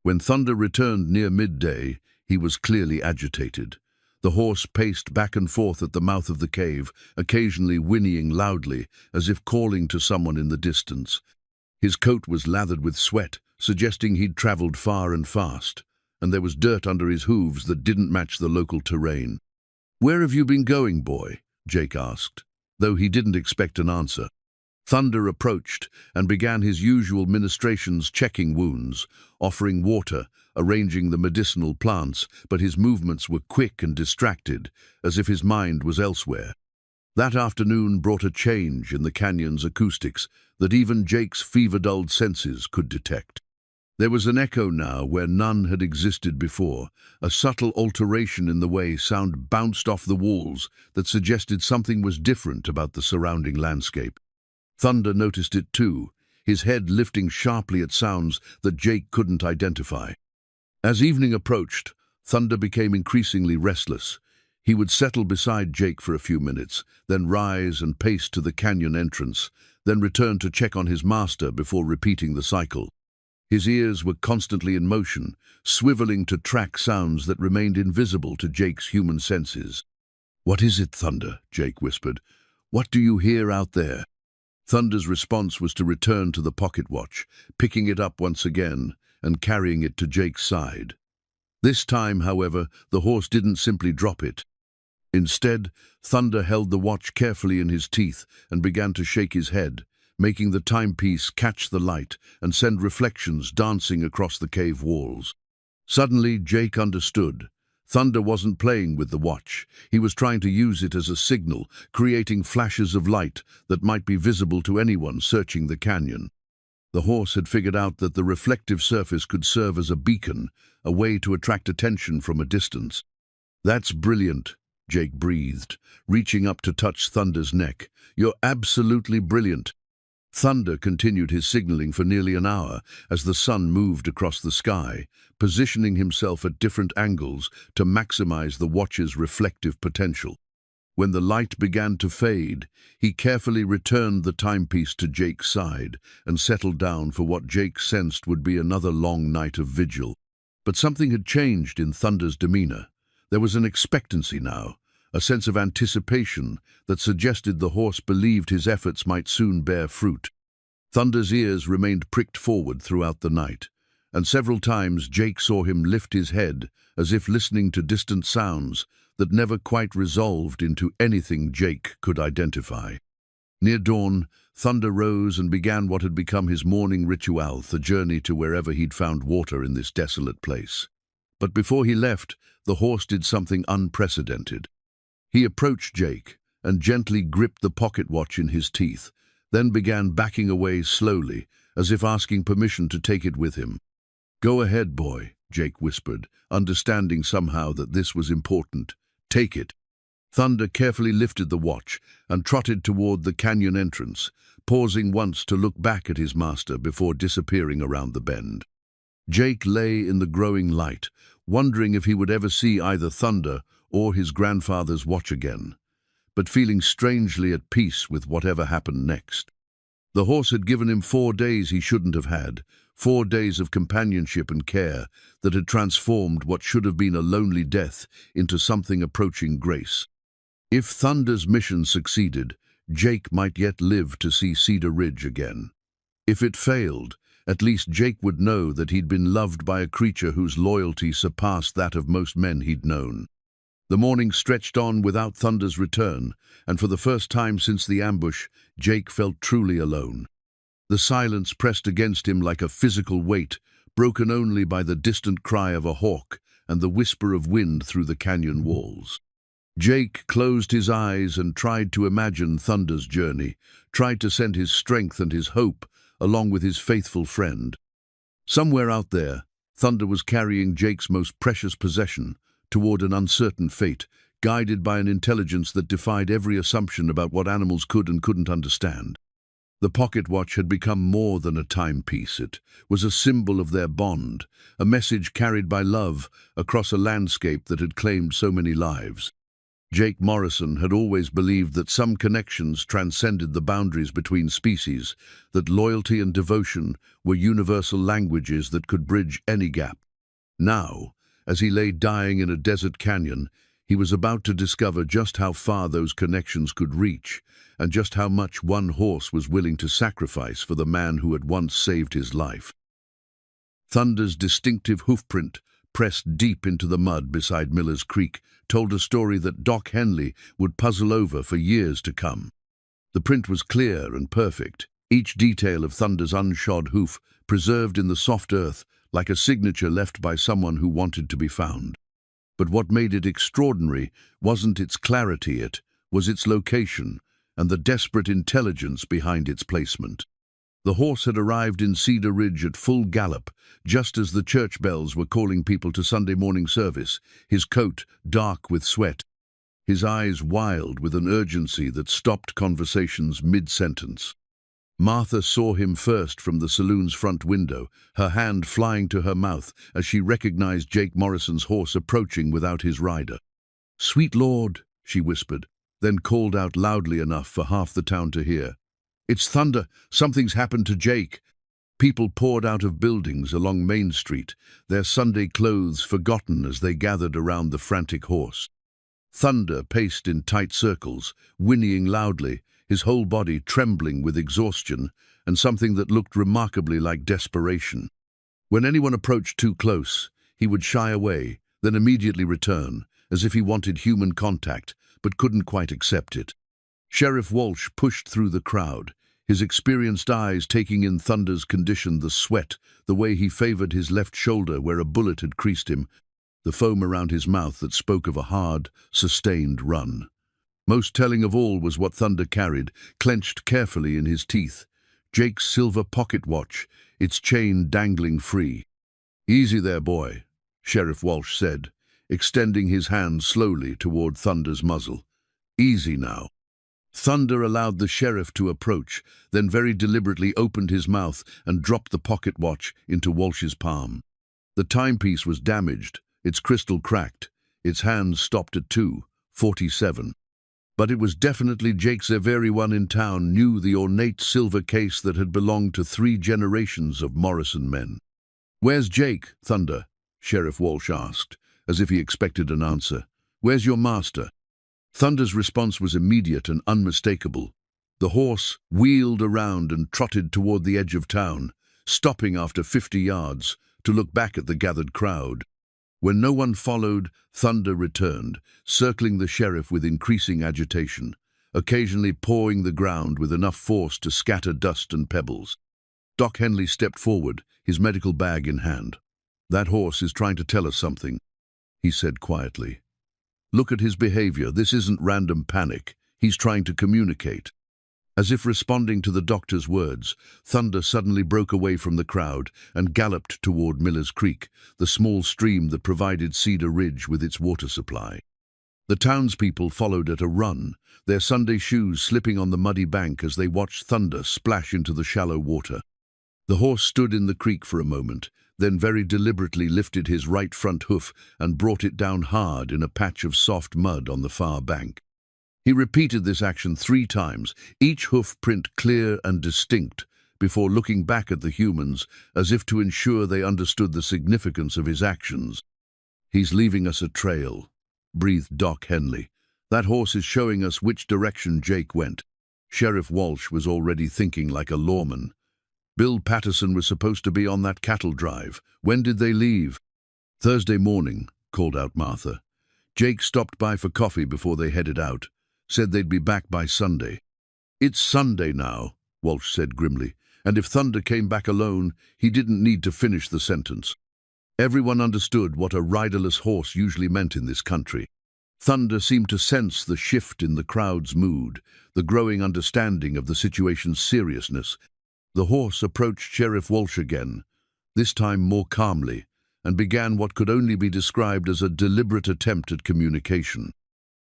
Speaker 1: When Thunder returned near midday, he was clearly agitated. The horse paced back and forth at the mouth of the cave, occasionally whinnying loudly, as if calling to someone in the distance. His coat was lathered with sweat, suggesting he'd traveled far and fast, and there was dirt under his hooves that didn't match the local terrain. "Where have you been going, boy?" Jake asked, though he didn't expect an answer. Thunder approached and began his usual ministrations, checking wounds, offering water, arranging the medicinal plants, but his movements were quick and distracted, as if his mind was elsewhere. That afternoon brought a change in the canyon's acoustics that even Jake's fever-dulled senses could detect. There was an echo now where none had existed before, a subtle alteration in the way sound bounced off the walls that suggested something was different about the surrounding landscape. Thunder noticed it too, his head lifting sharply at sounds that Jake couldn't identify. As evening approached, Thunder became increasingly restless. He would settle beside Jake for a few minutes, then rise and pace to the canyon entrance, then return to check on his master before repeating the cycle. His ears were constantly in motion, swiveling to track sounds that remained invisible to Jake's human senses. "What is it, Thunder?" Jake whispered. "What do you hear out there?" Thunder's response was to return to the pocket watch, picking it up once again and carrying it to Jake's side. This time, however, the horse didn't simply drop it. Instead, Thunder held the watch carefully in his teeth and began to shake his head, making the timepiece catch the light and send reflections dancing across the cave walls. Suddenly, Jake understood. Thunder wasn't playing with the watch. He was trying to use it as a signal, creating flashes of light that might be visible to anyone searching the canyon. The horse had figured out that the reflective surface could serve as a beacon, a way to attract attention from a distance. "That's brilliant," Jake breathed, reaching up to touch Thunder's neck. "You're absolutely brilliant." Thunder continued his signaling for nearly an hour as the sun moved across the sky, positioning himself at different angles to maximize the watch's reflective potential. When the light began to fade, he carefully returned the timepiece to Jake's side and settled down for what Jake sensed would be another long night of vigil. But something had changed in Thunder's demeanor. There was an expectancy now, a sense of anticipation that suggested the horse believed his efforts might soon bear fruit. Thunder's ears remained pricked forward throughout the night, and several times Jake saw him lift his head as if listening to distant sounds that never quite resolved into anything Jake could identify. Near dawn, Thunder rose and began what had become his morning ritual, the journey to wherever he'd found water in this desolate place. But before he left, the horse did something unprecedented. He approached Jake and gently gripped the pocket watch in his teeth, then began backing away slowly, as if asking permission to take it with him. "Go ahead, boy," Jake whispered, understanding somehow that this was important. "Take it." Thunder carefully lifted the watch and trotted toward the canyon entrance, pausing once to look back at his master before disappearing around the bend. Jake lay in the growing light, wondering if he would ever see either Thunder or his grandfather's watch again, but feeling strangely at peace with whatever happened next. The horse had given him 4 days he shouldn't have had, 4 days of companionship and care that had transformed what should have been a lonely death into something approaching grace. If Thunder's mission succeeded, Jake might yet live to see Cedar Ridge again. If it failed, at least Jake would know that he'd been loved by a creature whose loyalty surpassed that of most men he'd known. The morning stretched on without Thunder's return, and for the first time since the ambush, Jake felt truly alone. The silence pressed against him like a physical weight, broken only by the distant cry of a hawk and the whisper of wind through the canyon walls. Jake closed his eyes and tried to imagine Thunder's journey, tried to send his strength and his hope along with his faithful friend. Somewhere out there, Thunder was carrying Jake's most precious possession toward an uncertain fate, guided by an intelligence that defied every assumption about what animals could and couldn't understand. The pocket watch had become more than a timepiece. It was a symbol of their bond, a message carried by love across a landscape that had claimed so many lives. Jake Morrison had always believed that some connections transcended the boundaries between species, that loyalty and devotion were universal languages that could bridge any gap. Now, as he lay dying in a desert canyon, he was about to discover just how far those connections could reach, and just how much one horse was willing to sacrifice for the man who had once saved his life. Thunder's distinctive hoofprint, pressed deep into the mud beside Miller's Creek, told a story that Doc Henley would puzzle over for years to come. The print was clear and perfect, each detail of Thunder's unshod hoof preserved in the soft earth like a signature left by someone who wanted to be found. But what made it extraordinary wasn't its clarity, it was its location and the desperate intelligence behind its placement. The horse had arrived in Cedar Ridge at full gallop, just as the church bells were calling people to Sunday morning service, his coat dark with sweat, his eyes wild with an urgency that stopped conversations mid-sentence. Martha saw him first from the saloon's front window, her hand flying to her mouth as she recognized Jake Morrison's horse approaching without his rider. "Sweet Lord," she whispered, then called out loudly enough for half the town to hear. "It's thunder! Something's happened to Jake!" People poured out of buildings along Main Street, their Sunday clothes forgotten as they gathered around the frantic horse. Thunder paced in tight circles, whinnying loudly, his whole body trembling with exhaustion and something that looked remarkably like desperation. When anyone approached too close, he would shy away, then immediately return, as if he wanted human contact, but couldn't quite accept it. Sheriff Walsh pushed through the crowd, his experienced eyes taking in Thunder's condition, the sweat, the way he favored his left shoulder where a bullet had creased him, the foam around his mouth that spoke of a hard, sustained run. Most telling of all was what Thunder carried, clenched carefully in his teeth. Jake's silver pocket watch, its chain dangling free. "Easy there, boy," Sheriff Walsh said, extending his hand slowly toward Thunder's muzzle. "Easy now." Thunder allowed the sheriff to approach, then very deliberately opened his mouth and dropped the pocket watch into Walsh's palm. The timepiece was damaged, its crystal cracked, its hands stopped at 2:47. But it was definitely Jake's. Everyone in town knew the ornate silver case that had belonged to 3 generations of Morrison men. "Where's Jake, Thunder?" Sheriff Walsh asked, as if he expected an answer. "Where's your master?" Thunder's response was immediate and unmistakable. The horse wheeled around and trotted toward the edge of town, stopping after 50 yards to look back at the gathered crowd. When no one followed, Thunder returned, circling the sheriff with increasing agitation, occasionally pawing the ground with enough force to scatter dust and pebbles. Doc Henley stepped forward, his medical bag in hand. "That horse is trying to tell us something," he said quietly. "Look at his behavior. This isn't random panic. He's trying to communicate." As if responding to the doctor's words, Thunder suddenly broke away from the crowd and galloped toward Miller's Creek, the small stream that provided Cedar Ridge with its water supply. The townspeople followed at a run, their Sunday shoes slipping on the muddy bank as they watched Thunder splash into the shallow water. The horse stood in the creek for a moment, then very deliberately lifted his right front hoof and brought it down hard in a patch of soft mud on the far bank. He repeated this action 3 times, each hoof print clear and distinct, before looking back at the humans as if to ensure they understood the significance of his actions. "He's leaving us a trail," breathed Doc Henley. "That horse is showing us which direction Jake went." Sheriff Walsh was already thinking like a lawman. "Bill Patterson was supposed to be on that cattle drive. When did they leave?" "Thursday morning," called out Martha. "Jake stopped by for coffee before they headed out. Said they'd be back by Sunday." "It's Sunday now," Walsh said grimly, and if Thunder came back alone, he didn't need to finish the sentence. Everyone understood what a riderless horse usually meant in this country. Thunder seemed to sense the shift in the crowd's mood, the growing understanding of the situation's seriousness. The horse approached Sheriff Walsh again, this time more calmly, and began what could only be described as a deliberate attempt at communication.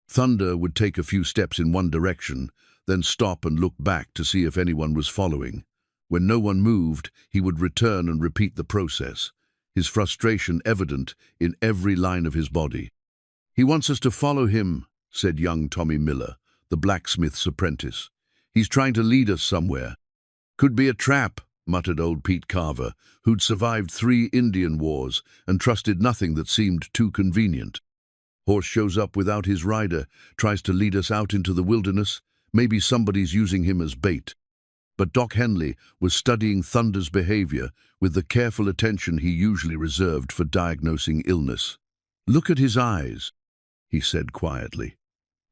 Speaker 1: Thunder would take a few steps in one direction, then stop and look back to see if anyone was following. When no one moved, he would return and repeat the process, his frustration evident in every line of his body. "He wants us to follow him," said young Tommy Miller, the blacksmith's apprentice. "He's trying to lead us somewhere." "Could be a trap," muttered old Pete Carver, who'd survived 3 Indian wars and trusted nothing that seemed too convenient. "Horse shows up without his rider, tries to lead us out into the wilderness. Maybe somebody's using him as bait." But Doc Henley was studying Thunder's behavior with the careful attention he usually reserved for diagnosing illness. "Look at his eyes," he said quietly.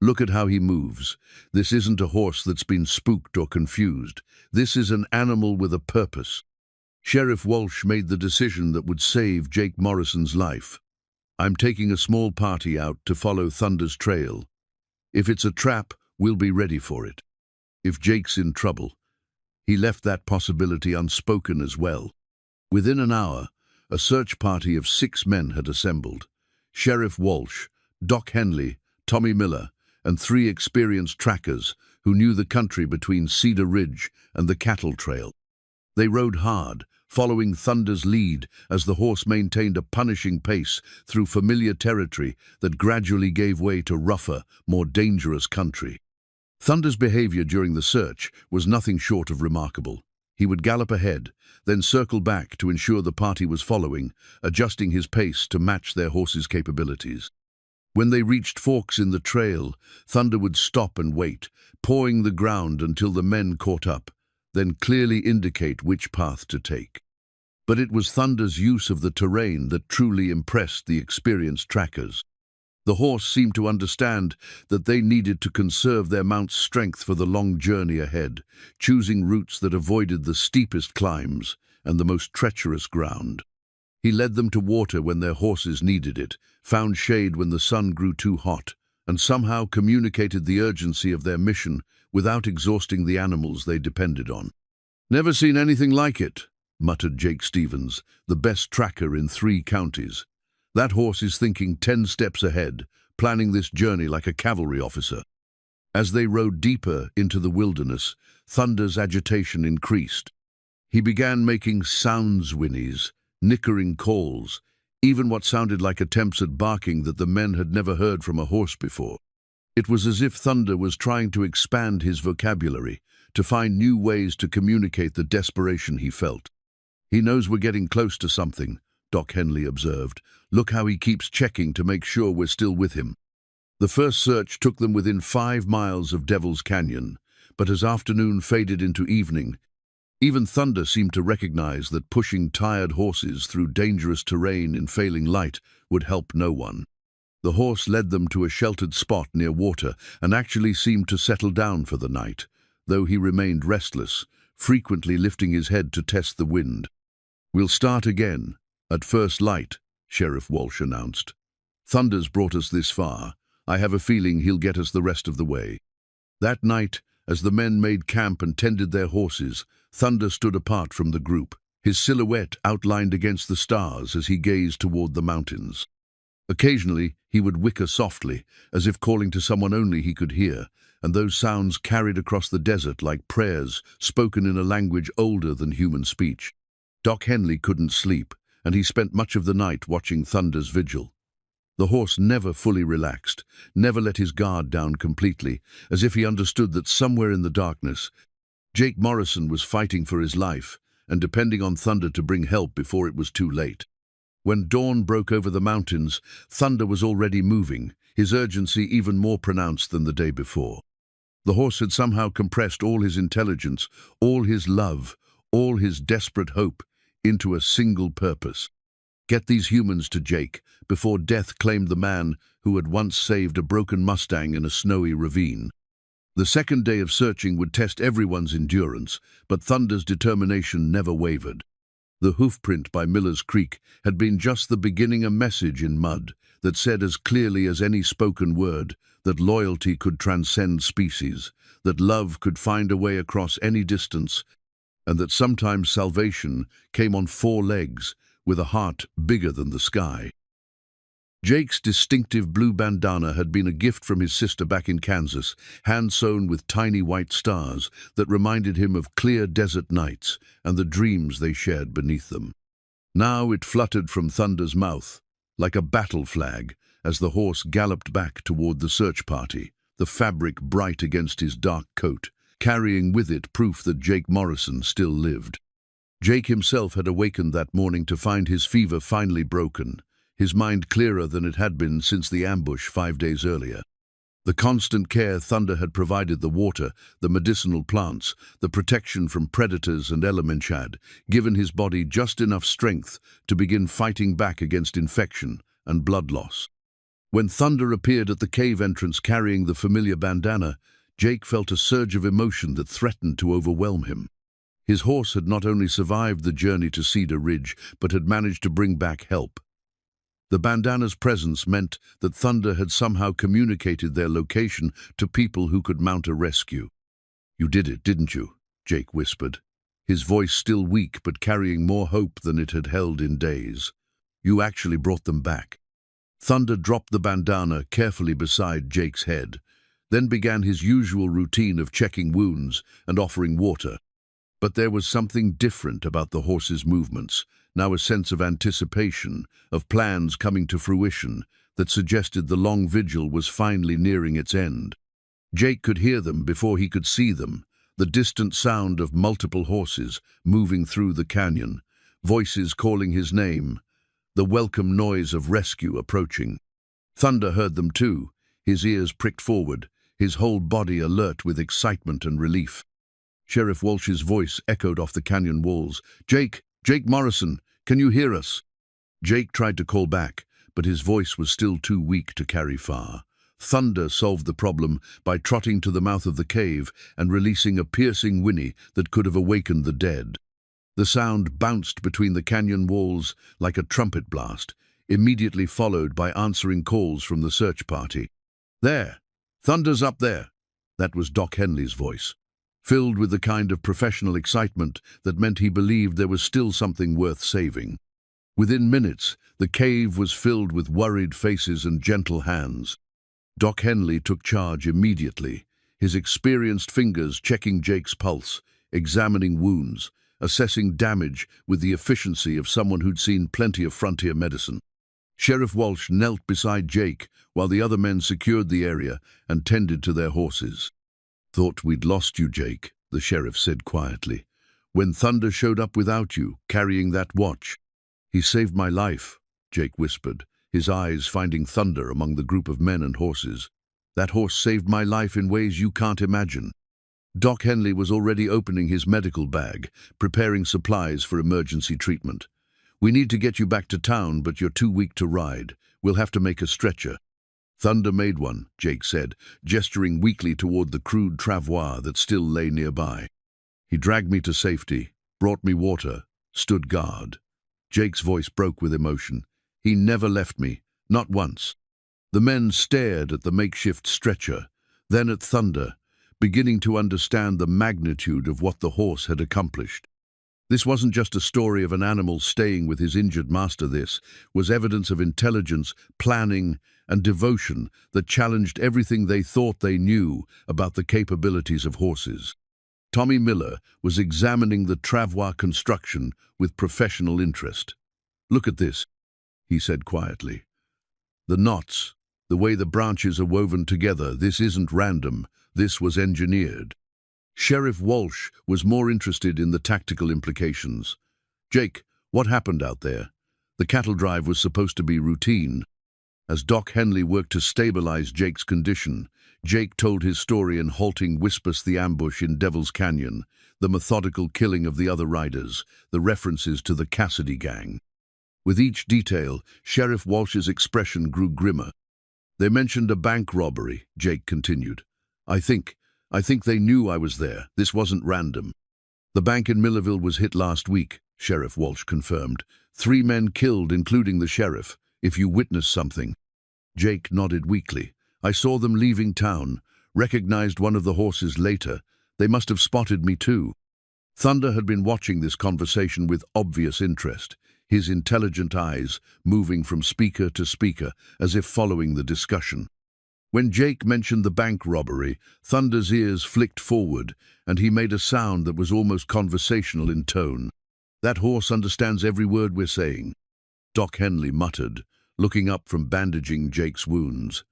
Speaker 1: "Look at how he moves. This isn't a horse that's been spooked or confused. This is an animal with a purpose." Sheriff Walsh made the decision that would save Jake Morrison's life. "I'm taking a small party out to follow Thunder's trail. If it's a trap, we'll be ready for it. If Jake's in trouble, He left that possibility unspoken as well. Within an hour, a search party of 6 men had assembled. Sheriff Walsh, Doc Henley, Tommy Miller, and 3 experienced trackers who knew the country between Cedar Ridge and the cattle trail. They rode hard, following Thunder's lead as the horse maintained a punishing pace through familiar territory that gradually gave way to rougher, more dangerous country. Thunder's behavior during the search was nothing short of remarkable. He would gallop ahead, then circle back to ensure the party was following, adjusting his pace to match their horse's capabilities. When they reached forks in the trail, Thunder would stop and wait, pawing the ground until the men caught up, then clearly indicate which path to take. But it was Thunder's use of the terrain that truly impressed the experienced trackers. The horse seemed to understand that they needed to conserve their mount's strength for the long journey ahead, choosing routes that avoided the steepest climbs and the most treacherous ground. He led them to water when their horses needed it, found shade when the sun grew too hot, and somehow communicated the urgency of their mission without exhausting the animals they depended on. "Never seen anything like it," muttered Jake Stevens, the best tracker in 3 counties. "That horse is thinking 10 steps ahead, planning this journey like a cavalry officer." As they rode deeper into the wilderness, Thunder's agitation increased. He began making sounds whinnies, nickering calls, even what sounded like attempts at barking that the men had never heard from a horse before. It was as if Thunder was trying to expand his vocabulary, to find new ways to communicate the desperation he felt. "He knows we're getting close to something," Doc Henley observed. "Look how he keeps checking to make sure we're still with him." The first search took them within 5 miles of Devil's Canyon, but as afternoon faded into evening, even Thunder seemed to recognize that pushing tired horses through dangerous terrain in failing light would help no one. The horse led them to a sheltered spot near water and actually seemed to settle down for the night, though he remained restless, frequently lifting his head to test the wind. "We'll start again, at first light," Sheriff Walsh announced. "Thunder's brought us this far. I have a feeling he'll get us the rest of the way." That night, as the men made camp and tended their horses, Thunder stood apart from the group, his silhouette outlined against the stars as he gazed toward the mountains. Occasionally, he would whicker softly, as if calling to someone only he could hear, and those sounds carried across the desert like prayers spoken in a language older than human speech. Doc Henley couldn't sleep, and he spent much of the night watching Thunder's vigil. The horse never fully relaxed, never let his guard down completely, as if he understood that somewhere in the darkness, Jake Morrison was fighting for his life and depending on Thunder to bring help before it was too late. When dawn broke over the mountains, Thunder was already moving, his urgency even more pronounced than the day before. The horse had somehow compressed all his intelligence, all his love, all his desperate hope into a single purpose: get these humans to Jake before death claimed the man who had once saved a broken Mustang in a snowy ravine. The second day of searching would test everyone's endurance, but Thunder's determination never wavered. The hoofprint by Miller's Creek had been just the beginning, a message in mud that said as clearly as any spoken word that loyalty could transcend species, that love could find a way across any distance, and that sometimes salvation came on 4 legs, with a heart bigger than the sky. Jake's distinctive blue bandana had been a gift from his sister back in Kansas, hand-sewn with tiny white stars that reminded him of clear desert nights and the dreams they shared beneath them. Now it fluttered from Thunder's mouth, like a battle flag, as the horse galloped back toward the search party, the fabric bright against his dark coat, carrying with it proof that Jake Morrison still lived. Jake himself had awakened that morning to find his fever finally broken, his mind clearer than it had been since the ambush 5 days earlier. The constant care Thunder had provided, the water, the medicinal plants, the protection from predators and elements, had given his body just enough strength to begin fighting back against infection and blood loss. When Thunder appeared at the cave entrance carrying the familiar bandana, Jake felt a surge of emotion that threatened to overwhelm him. His horse had not only survived the journey to Cedar Ridge, but had managed to bring back help. The bandana's presence meant that Thunder had somehow communicated their location to people who could mount a rescue. "You did it, didn't you?" Jake whispered, his voice still weak but carrying more hope than it had held in days. You actually brought them back. Thunder dropped the bandana carefully beside Jake's head, then began his usual routine of checking wounds and offering water. But there was something different about the horse's movements, now a sense of anticipation, of plans coming to fruition, that suggested the long vigil was finally nearing its end. Jake could hear them before he could see them, the distant sound of multiple horses moving through the canyon, voices calling his name, the welcome noise of rescue approaching. Thunder heard them too, his ears pricked forward, his whole body alert with excitement and relief. Sheriff Walsh's voice echoed off the canyon walls. Jake Morrison, can you hear us?" Jake tried to call back, but his voice was still too weak to carry far. Thunder solved the problem by trotting to the mouth of the cave and releasing a piercing whinny that could have awakened the dead. The sound bounced between the canyon walls like a trumpet blast, immediately followed by answering calls from the search party. "There! Thunder's up there!" That was Doc Henley's voice, filled with the kind of professional excitement that meant he believed there was still something worth saving. Within minutes, the cave was filled with worried faces and gentle hands. Doc Henley took charge immediately, his experienced fingers checking Jake's pulse, examining wounds, assessing damage with the efficiency of someone who'd seen plenty of frontier medicine. Sheriff Walsh knelt beside Jake while the other men secured the area and tended to their horses. "Thought we'd lost you, Jake," the sheriff said quietly, "when Thunder showed up without you, carrying that watch." "He saved my life," Jake whispered, his eyes finding Thunder among the group of men and horses. "That horse saved my life in ways you can't imagine." Doc Henley was already opening his medical bag, preparing supplies for emergency treatment. "We need to get you back to town, but you're too weak to ride. We'll have to make a stretcher." "Thunder made one," Jake said, gesturing weakly toward the crude travois that still lay nearby. "He dragged me to safety, brought me water, stood guard." Jake's voice broke with emotion. "He never left me, not once." The men stared at the makeshift stretcher, then at Thunder, beginning to understand the magnitude of what the horse had accomplished. This wasn't just a story of an animal staying with his injured master. This was evidence of intelligence, planning, and devotion that challenged everything they thought they knew about the capabilities of horses. Tommy Miller was examining the travois construction with professional interest. "Look at this," he said quietly. "The knots, the way the branches are woven together, this isn't random, this was engineered." Sheriff Walsh was more interested in the tactical implications. "Jake, what happened out there? The cattle drive was supposed to be routine." As Doc Henley worked to stabilize Jake's condition, Jake told his story in halting whispers: the ambush in Devil's Canyon, the methodical killing of the other riders, the references to the Cassidy gang. With each detail, Sheriff Walsh's expression grew grimmer. "They mentioned a bank robbery," Jake continued. I think they knew I was there. This wasn't random." "The bank in Millerville was hit last week," Sheriff Walsh confirmed. 3 men killed, including the sheriff. If you witnessed something." Jake nodded weakly. "I saw them leaving town, recognized one of the horses later. They must have spotted me too." Thunder had been watching this conversation with obvious interest, his intelligent eyes moving from speaker to speaker as if following the discussion. When Jake mentioned the bank robbery, Thunder's ears flicked forward, and he made a sound that was almost conversational in tone. "That horse understands every word we're saying," Doc Henley muttered, looking up from bandaging Jake's wounds.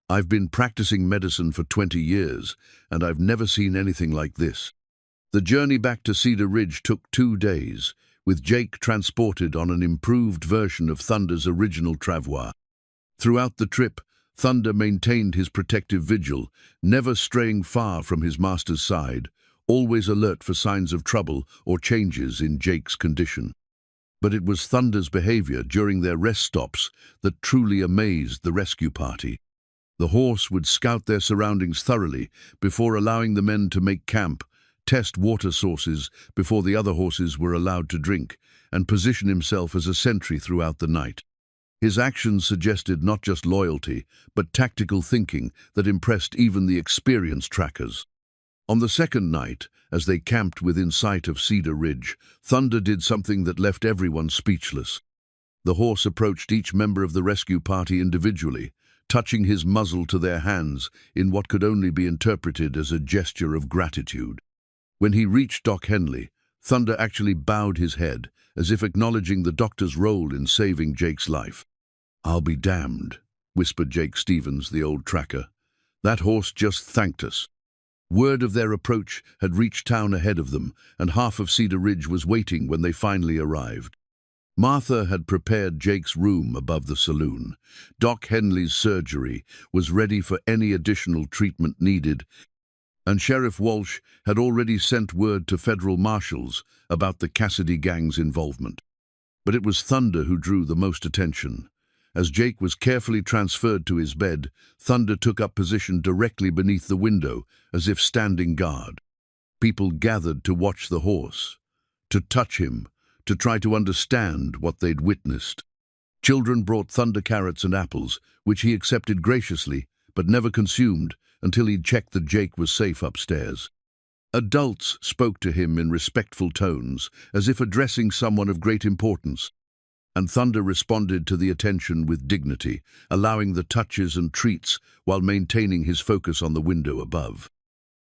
Speaker 1: "I've been practicing medicine for 20 years, and I've never seen anything like this." The journey back to Cedar Ridge took 2 days, with Jake transported on an improved version of Thunder's original travois. Throughout the trip, Thunder maintained his protective vigil, never straying far from his master's side, always alert for signs of trouble or changes in Jake's condition. But it was Thunder's behavior during their rest stops that truly amazed the rescue party. The horse would scout their surroundings thoroughly before allowing the men to make camp, test water sources before the other horses were allowed to drink, and position himself as a sentry throughout the night. His actions suggested not just loyalty, but tactical thinking that impressed even the experienced trackers. On the second night, as they camped within sight of Cedar Ridge, Thunder did something that left everyone speechless. The horse approached each member of the rescue party individually, touching his muzzle to their hands in what could only be interpreted as a gesture of gratitude. When he reached Doc Henley, Thunder actually bowed his head, as if acknowledging the doctor's role in saving Jake's life. "I'll be damned," whispered Jake Stevens, the old tracker. "That horse just thanked us." Word of their approach had reached town ahead of them, and half of Cedar Ridge was waiting when they finally arrived. Martha had prepared Jake's room above the saloon. Doc Henley's surgery was ready for any additional treatment needed, and Sheriff Walsh had already sent word to federal marshals about the Cassidy gang's involvement. But it was Thunder who drew the most attention. As Jake was carefully transferred to his bed, Thunder took up position directly beneath the window, as if standing guard. People gathered to watch the horse, to touch him, to try to understand what they'd witnessed. Children brought Thunder carrots and apples, which he accepted graciously, but never consumed until he'd checked that Jake was safe upstairs. Adults spoke to him in respectful tones, as if addressing someone of great importance, and Thunder responded to the attention with dignity, allowing the touches and treats while maintaining his focus on the window above.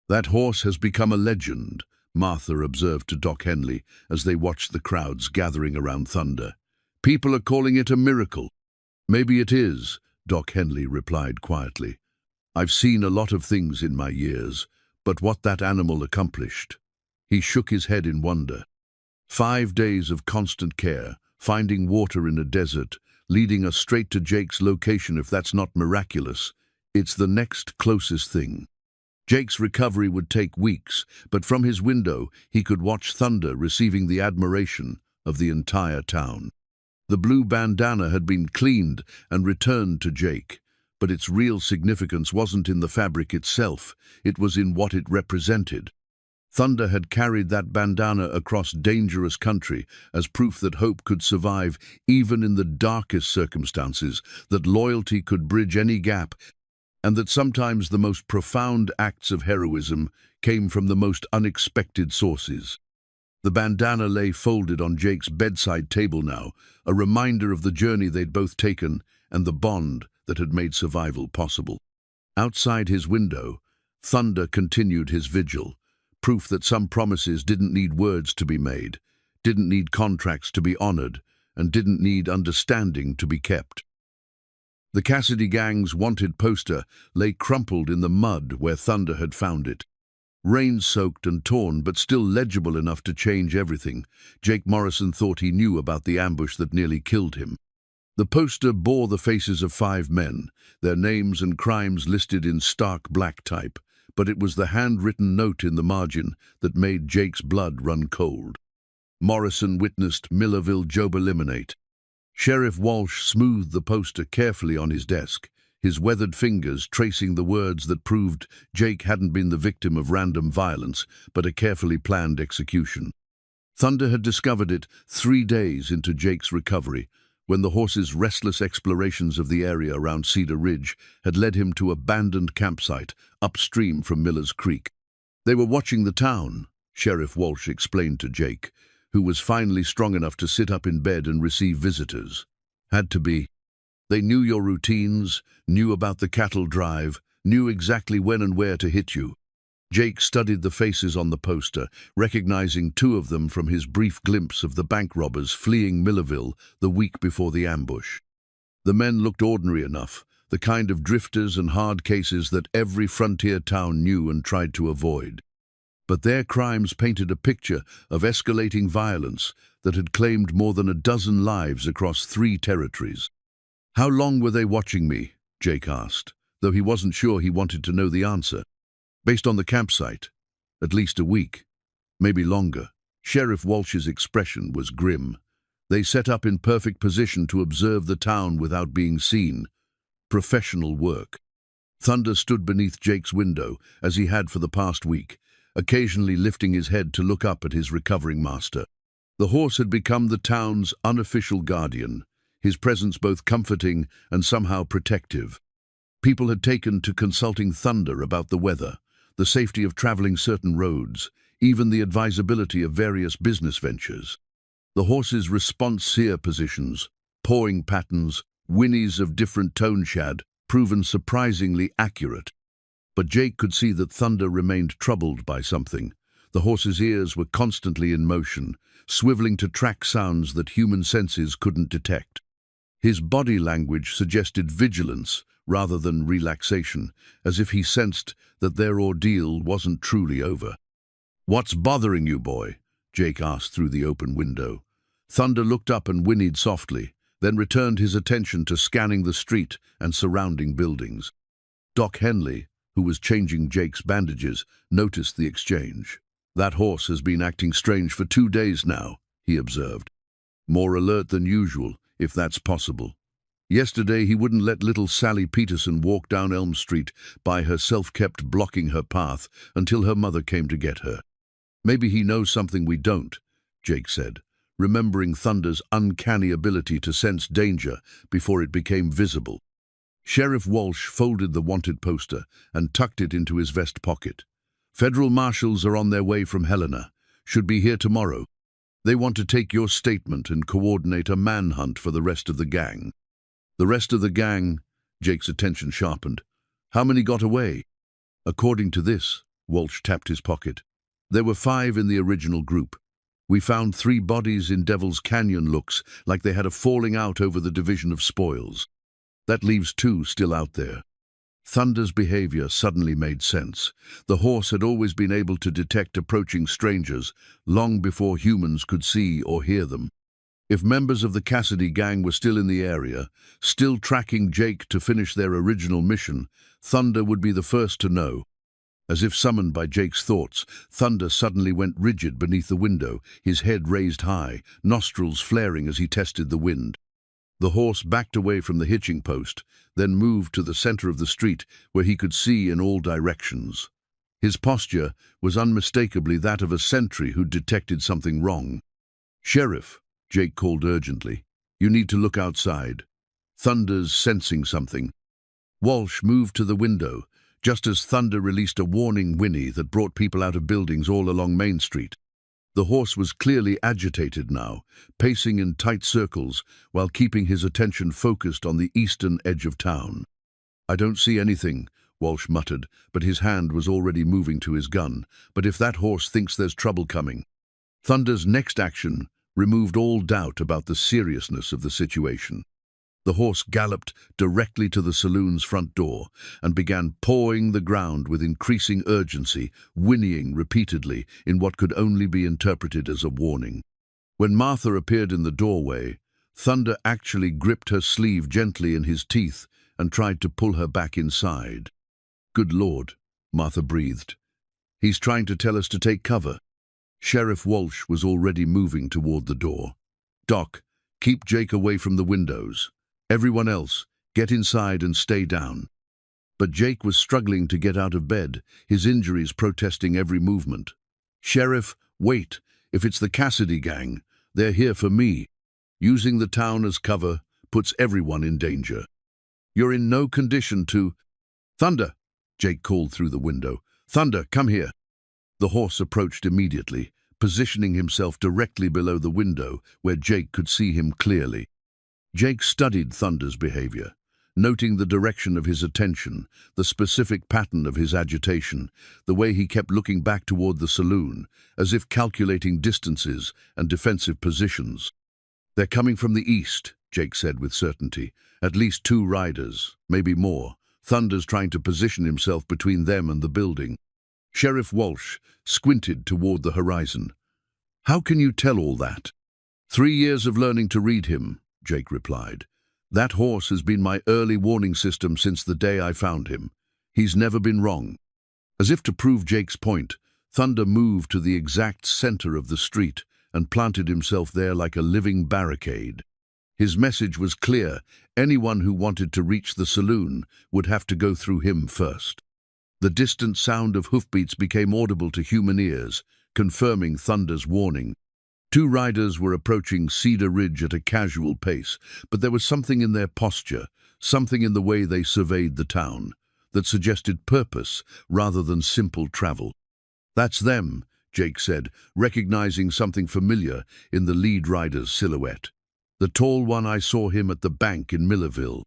Speaker 1: "That horse has become a legend," Martha observed to Doc Henley as they watched the crowds gathering around Thunder. "People are calling it a miracle." "Maybe it is," Doc Henley replied quietly. "I've seen a lot of things in my years, but what that animal accomplished." He shook his head in wonder. 5 days of constant care, finding water in a desert, leading us straight to Jake's location. If that's not miraculous, it's the next closest thing. Jake's recovery would take weeks, but from his window he could watch Thunder receiving the admiration of the entire town. The blue bandana had been cleaned and returned to Jake, but its real significance wasn't in the fabric itself, it was in what it represented. Thunder had carried that bandana across dangerous country as proof that hope could survive even in the darkest circumstances, that loyalty could bridge any gap, and that sometimes the most profound acts of heroism came from the most unexpected sources. The bandana lay folded on Jake's bedside table now, a reminder of the journey they'd both taken and the bond that had made survival possible. Outside his window, Thunder continued his vigil, proof that some promises didn't need words to be made, didn't need contracts to be honored, and didn't need understanding to be kept. The Cassidy gang's wanted poster lay crumpled in the mud where Thunder had found it. Rain-soaked and torn, but still legible enough to change everything, Jake Morrison thought he knew about the ambush that nearly killed him. The poster bore the faces of 5 men, their names and crimes listed in stark black type, but it was the handwritten note in the margin that made Jake's blood run cold. Morrison witnessed Millerville Job eliminate. Sheriff Walsh smoothed the poster carefully on his desk, his weathered fingers tracing the words that proved Jake hadn't been the victim of random violence, but a carefully planned execution. Thunder had discovered it 3 days into Jake's recovery, when the horse's restless explorations of the area around Cedar Ridge had led him to an abandoned campsite upstream from Miller's Creek. "They were watching the town," Sheriff Walsh explained to Jake, who was finally strong enough to sit up in bed and receive visitors. "Had to be. They knew your routines, knew about the cattle drive, knew exactly when and where to hit you." Jake studied the faces on the poster, recognizing 2 of them from his brief glimpse of the bank robbers fleeing Millerville the week before the ambush. The men looked ordinary enough, the kind of drifters and hard cases that every frontier town knew and tried to avoid. But their crimes painted a picture of escalating violence that had claimed more than a dozen lives across 3 territories. "How long were they watching me?" Jake asked, though he wasn't sure he wanted to know the answer. "Based on the campsite, at least a week, maybe longer." Sheriff Walsh's expression was grim. "They set up in perfect position to observe the town without being seen. Professional work." Thunder stood beneath Jake's window, as he had for the past week, occasionally lifting his head to look up at his recovering master. The horse had become the town's unofficial guardian, his presence both comforting and somehow protective. People had taken to consulting Thunder about the weather, the safety of traveling certain roads, even the advisability of various business ventures. The horse's response-seer positions, pawing patterns, whinnies of different tone had proven surprisingly accurate. But Jake could see that Thunder remained troubled by something. The horse's ears were constantly in motion, swiveling to track sounds that human senses couldn't detect. His body language suggested vigilance rather than relaxation, as if he sensed that their ordeal wasn't truly over. "What's bothering you, boy?" Jake asked through the open window. Thunder looked up and whinnied softly, then returned his attention to scanning the street and surrounding buildings. Doc Henley, who was changing Jake's bandages, noticed the exchange. "That horse has been acting strange for 2 days now," he observed. "More alert than usual, if that's possible. Yesterday he wouldn't let little Sally Peterson walk down Elm Street by herself, kept blocking her path until her mother came to get her. Maybe he knows something we don't," Jake said, remembering Thunder's uncanny ability to sense danger before it became visible. Sheriff Walsh folded the wanted poster and tucked it into his vest pocket. "Federal marshals are on their way from Helena. Should be here tomorrow. They want to take your statement and coordinate a manhunt for the rest of the gang." "The rest of the gang?" Jake's attention sharpened. "How many got away?" "According to this," Walsh tapped his pocket, "there were 5 in the original group. We found 3 bodies in Devil's Canyon. Looks like they had a falling out over the division of spoils. That leaves 2 still out there." Thunder's behavior suddenly made sense. The horse had always been able to detect approaching strangers long before humans could see or hear them. If members of the Cassidy gang were still in the area, still tracking Jake to finish their original mission, Thunder would be the first to know. As if summoned by Jake's thoughts, Thunder suddenly went rigid beneath the window, his head raised high, nostrils flaring as he tested the wind. The horse backed away from the hitching post, then moved to the center of the street where he could see in all directions. His posture was unmistakably that of a sentry who'd detected something wrong. "Sheriff," Jake called urgently, "you need to look outside. Thunder's sensing something." Walsh moved to the window, just as Thunder released a warning whinny that brought people out of buildings all along Main Street. The horse was clearly agitated now, pacing in tight circles while keeping his attention focused on the eastern edge of town. "I don't see anything," Walsh muttered, but his hand was already moving to his gun. "But if that horse thinks there's trouble coming..." Thunder's next action removed all doubt about the seriousness of the situation. The horse galloped directly to the saloon's front door and began pawing the ground with increasing urgency, whinnying repeatedly in what could only be interpreted as a warning. When Martha appeared in the doorway, Thunder actually gripped her sleeve gently in his teeth and tried to pull her back inside. "Good Lord," Martha breathed. "He's trying to tell us to take cover." Sheriff Walsh was already moving toward the door. "Doc, keep Jake away from the windows. Everyone else, get inside and stay down." But Jake was struggling to get out of bed, his injuries protesting every movement. "Sheriff, wait. If it's the Cassidy gang, they're here for me. Using the town as cover puts everyone in danger. You're in no condition to..." "Thunder!" Jake called through the window. "Thunder, come here." The horse approached immediately, positioning himself directly below the window where Jake could see him clearly. Jake studied Thunder's behavior, noting the direction of his attention, the specific pattern of his agitation, the way he kept looking back toward the saloon, as if calculating distances and defensive positions. "They're coming from the east," Jake said with certainty. "At least 2 riders, maybe more. Thunder's trying to position himself between them and the building." Sheriff Walsh squinted toward the horizon. "How can you tell all that?" 3 years of learning to read him," Jake replied. "That horse has been my early warning system since the day I found him. He's never been wrong." As if to prove Jake's point, Thunder moved to the exact center of the street and planted himself there like a living barricade. His message was clear: anyone who wanted to reach the saloon would have to go through him first. The distant sound of hoofbeats became audible to human ears, confirming Thunder's warning. 2 riders were approaching Cedar Ridge at a casual pace, but there was something in their posture, something in the way they surveyed the town. that suggested purpose rather than simple travel. "That's them," Jake said, recognizing something familiar in the lead rider's silhouette. "The tall one, I saw him at the bank in Millerville."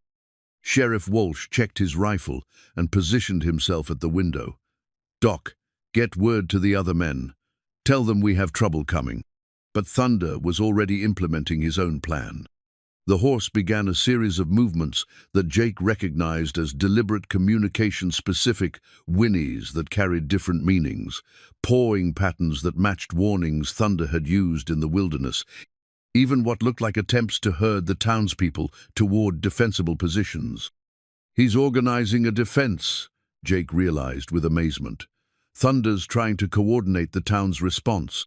Speaker 1: Sheriff Walsh checked his rifle and positioned himself at the window. "Doc, get word to the other men. Tell them we have trouble coming." But Thunder was already implementing his own plan. The horse began a series of movements that Jake recognized as deliberate communication-specific whinnies that carried different meanings, pawing patterns that matched warnings Thunder had used in the wilderness, even what looked like attempts to herd the townspeople toward defensible positions. "He's organizing a defense," Jake realized with amazement. Thunder's trying to coordinate the town's response.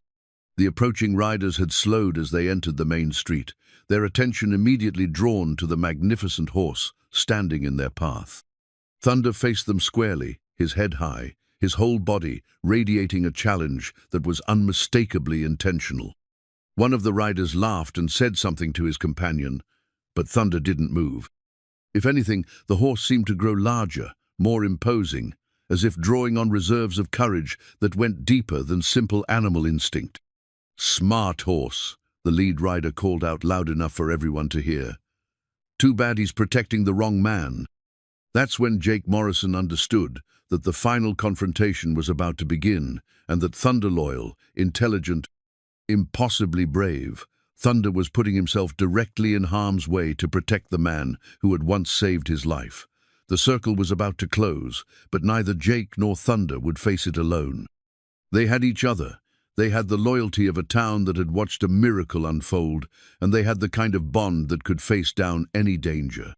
Speaker 1: The approaching riders had slowed as they entered the main street, their attention immediately drawn to the magnificent horse standing in their path. Thunder faced them squarely, his head high, his whole body radiating a challenge that was unmistakably intentional. One of the riders laughed and said something to his companion, but Thunder didn't move. If anything, the horse seemed to grow larger, more imposing, as if drawing on reserves of courage that went deeper than simple animal instinct. "Smart horse," the lead rider called out loud enough for everyone to hear. "Too bad he's protecting the wrong man." That's when Jake Morrison understood that the final confrontation was about to begin, and that Thunder, loyal, intelligent, impossibly brave, Thunder was putting himself directly in harm's way to protect the man who had once saved his life. The circle was about to close, but neither Jake nor Thunder would face it alone. They had each other. They had the loyalty of a town that had watched a miracle unfold, and they had the kind of bond that could face down any danger.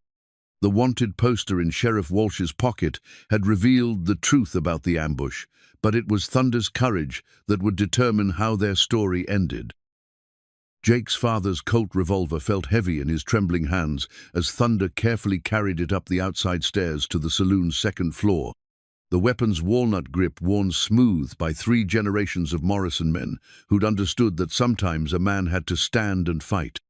Speaker 1: The wanted poster in Sheriff Walsh's pocket had revealed the truth about the ambush, but it was Thunder's courage that would determine how their story ended. Jake's father's Colt revolver felt heavy in his trembling hands as Thunder carefully carried it up the outside stairs to the saloon's second floor. The weapon's walnut grip worn smooth by 3 generations of Morrison men who'd understood that sometimes a man had to stand and fight.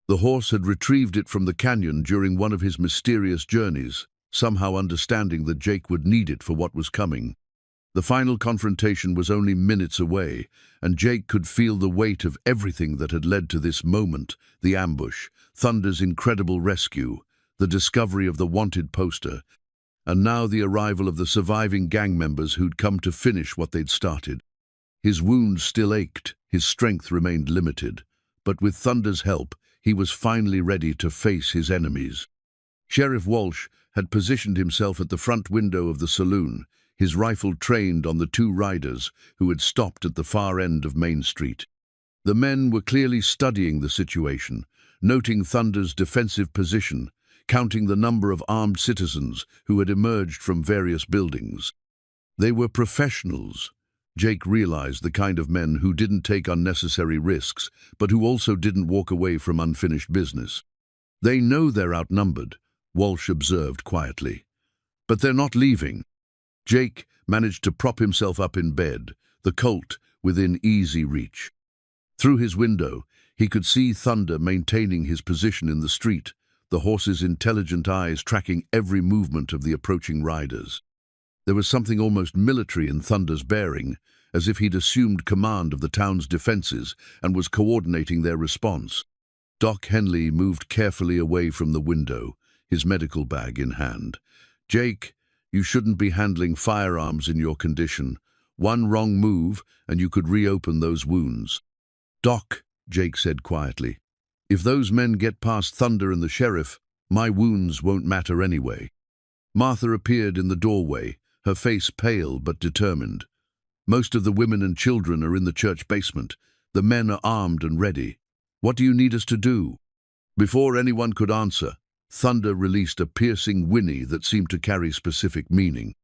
Speaker 1: The horse had retrieved it from the canyon during one of his mysterious journeys, somehow understanding that Jake would need it for what was coming. The final confrontation was only minutes away, and Jake could feel the weight of everything that had led to this moment: the ambush, Thunder's incredible rescue, the discovery of the wanted poster, and now the arrival of the surviving gang members who'd come to finish what they'd started. His wounds still ached, his strength remained limited, but with Thunder's help, he was finally ready to face his enemies. Sheriff Walsh had positioned himself at the front window of the saloon, his rifle trained on the 2 riders who had stopped at the far end of Main Street. The men were clearly studying the situation, noting Thunder's defensive position, counting the number of armed citizens who had emerged from various buildings. They were professionals. Jake realized the kind of men who didn't take unnecessary risks, but who also didn't walk away from unfinished business. "They know they're outnumbered," Walsh observed quietly. "But they're not leaving." Jake managed to prop himself up in bed, the Colt within easy reach. Through his window, he could see Thunder maintaining his position in the street, the horse's intelligent eyes tracking every movement of the approaching riders. There was something almost military in Thunder's bearing, as if he'd assumed command of the town's defenses and was coordinating their response. Doc Henley moved carefully away from the window, his medical bag in hand. "Jake, you shouldn't be handling firearms in your condition. One wrong move, and you could reopen those wounds." "Doc," Jake said quietly, "if those men get past Thunder and the sheriff, my wounds won't matter anyway." Martha appeared in the doorway, her face pale but determined. "Most of the women and children are in the church basement. The men are armed and ready. What do you need us to do?" Before anyone could answer, Thunder released a piercing whinny that seemed to carry specific meaning.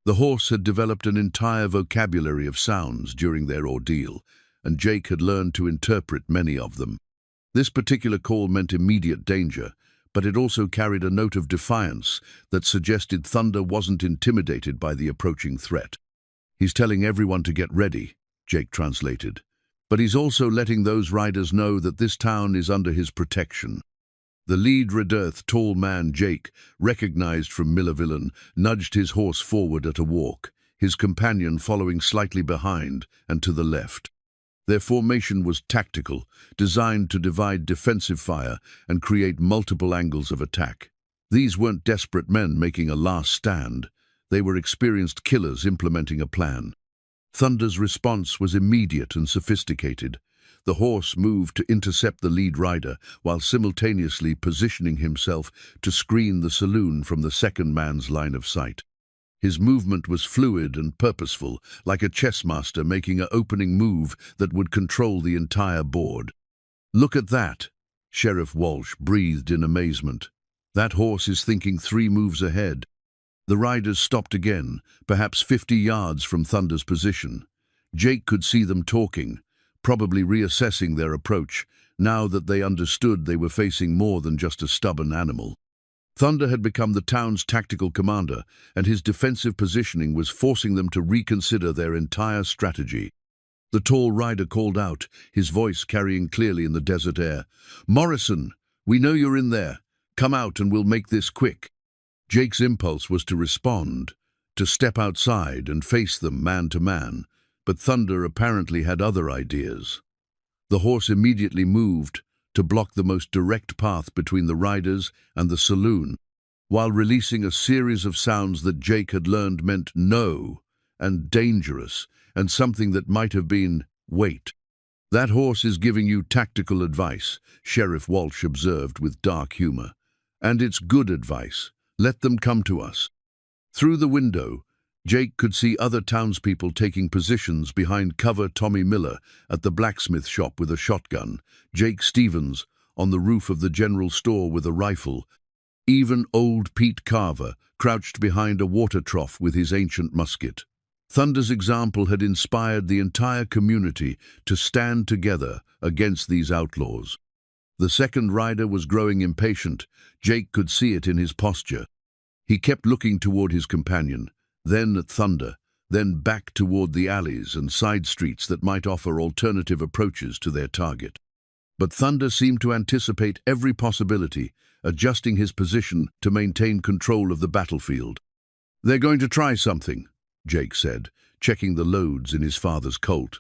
Speaker 1: The horse had developed an entire vocabulary of sounds during their ordeal, and Jake had learned to interpret many of them. This particular call meant immediate danger, but it also carried a note of defiance that suggested Thunder wasn't intimidated by the approaching threat. "He's telling everyone to get ready," Jake translated, "but he's also letting those riders know that this town is under his protection." The lead Redurth, tall man Jake, recognized from Millervillen, nudged his horse forward at a walk, his companion following slightly behind and to the left. Their formation was tactical, designed to divide defensive fire and create multiple angles of attack. These weren't desperate men making a last stand. They were experienced killers implementing a plan. Thunder's response was immediate and sophisticated. The horse moved to intercept the lead rider while simultaneously positioning himself to screen the saloon from the second man's line of sight. His movement was fluid and purposeful, like a chess master making an opening move that would control the entire board. "Look at that," Sheriff Walsh breathed in amazement. "That horse is thinking 3 moves ahead." The riders stopped again, perhaps 50 yards from Thunder's position. Jake could see them talking, probably reassessing their approach, now that they understood they were facing more than just a stubborn animal. Thunder had become the town's tactical commander, and his defensive positioning was forcing them to reconsider their entire strategy. The tall rider called out, his voice carrying clearly in the desert air, "Morrison, we know you're in there. Come out and we'll make this quick." Jake's impulse was to respond, to step outside and face them man to man, but Thunder apparently had other ideas. The horse immediately moved to block the most direct path between the riders and the saloon, while releasing a series of sounds that Jake had learned meant no and dangerous, and something that might have been wait. "That horse is giving you tactical advice," Sheriff Walsh observed with dark humor. "And it's good advice. Let them come to us." Through the window, Jake could see other townspeople taking positions behind cover. Tommy Miller at the blacksmith shop with a shotgun, Jake Stevens on the roof of the general store with a rifle, even old Pete Carver crouched behind a water trough with his ancient musket. Thunder's example had inspired the entire community to stand together against these outlaws. The second rider was growing impatient. Jake could see it in his posture. He kept looking toward his companion, then at Thunder, then back toward the alleys and side streets that might offer alternative approaches to their target. But Thunder seemed to anticipate every possibility, adjusting his position to maintain control of the battlefield. "They're going to try something," Jake said, checking the loads in his father's colt.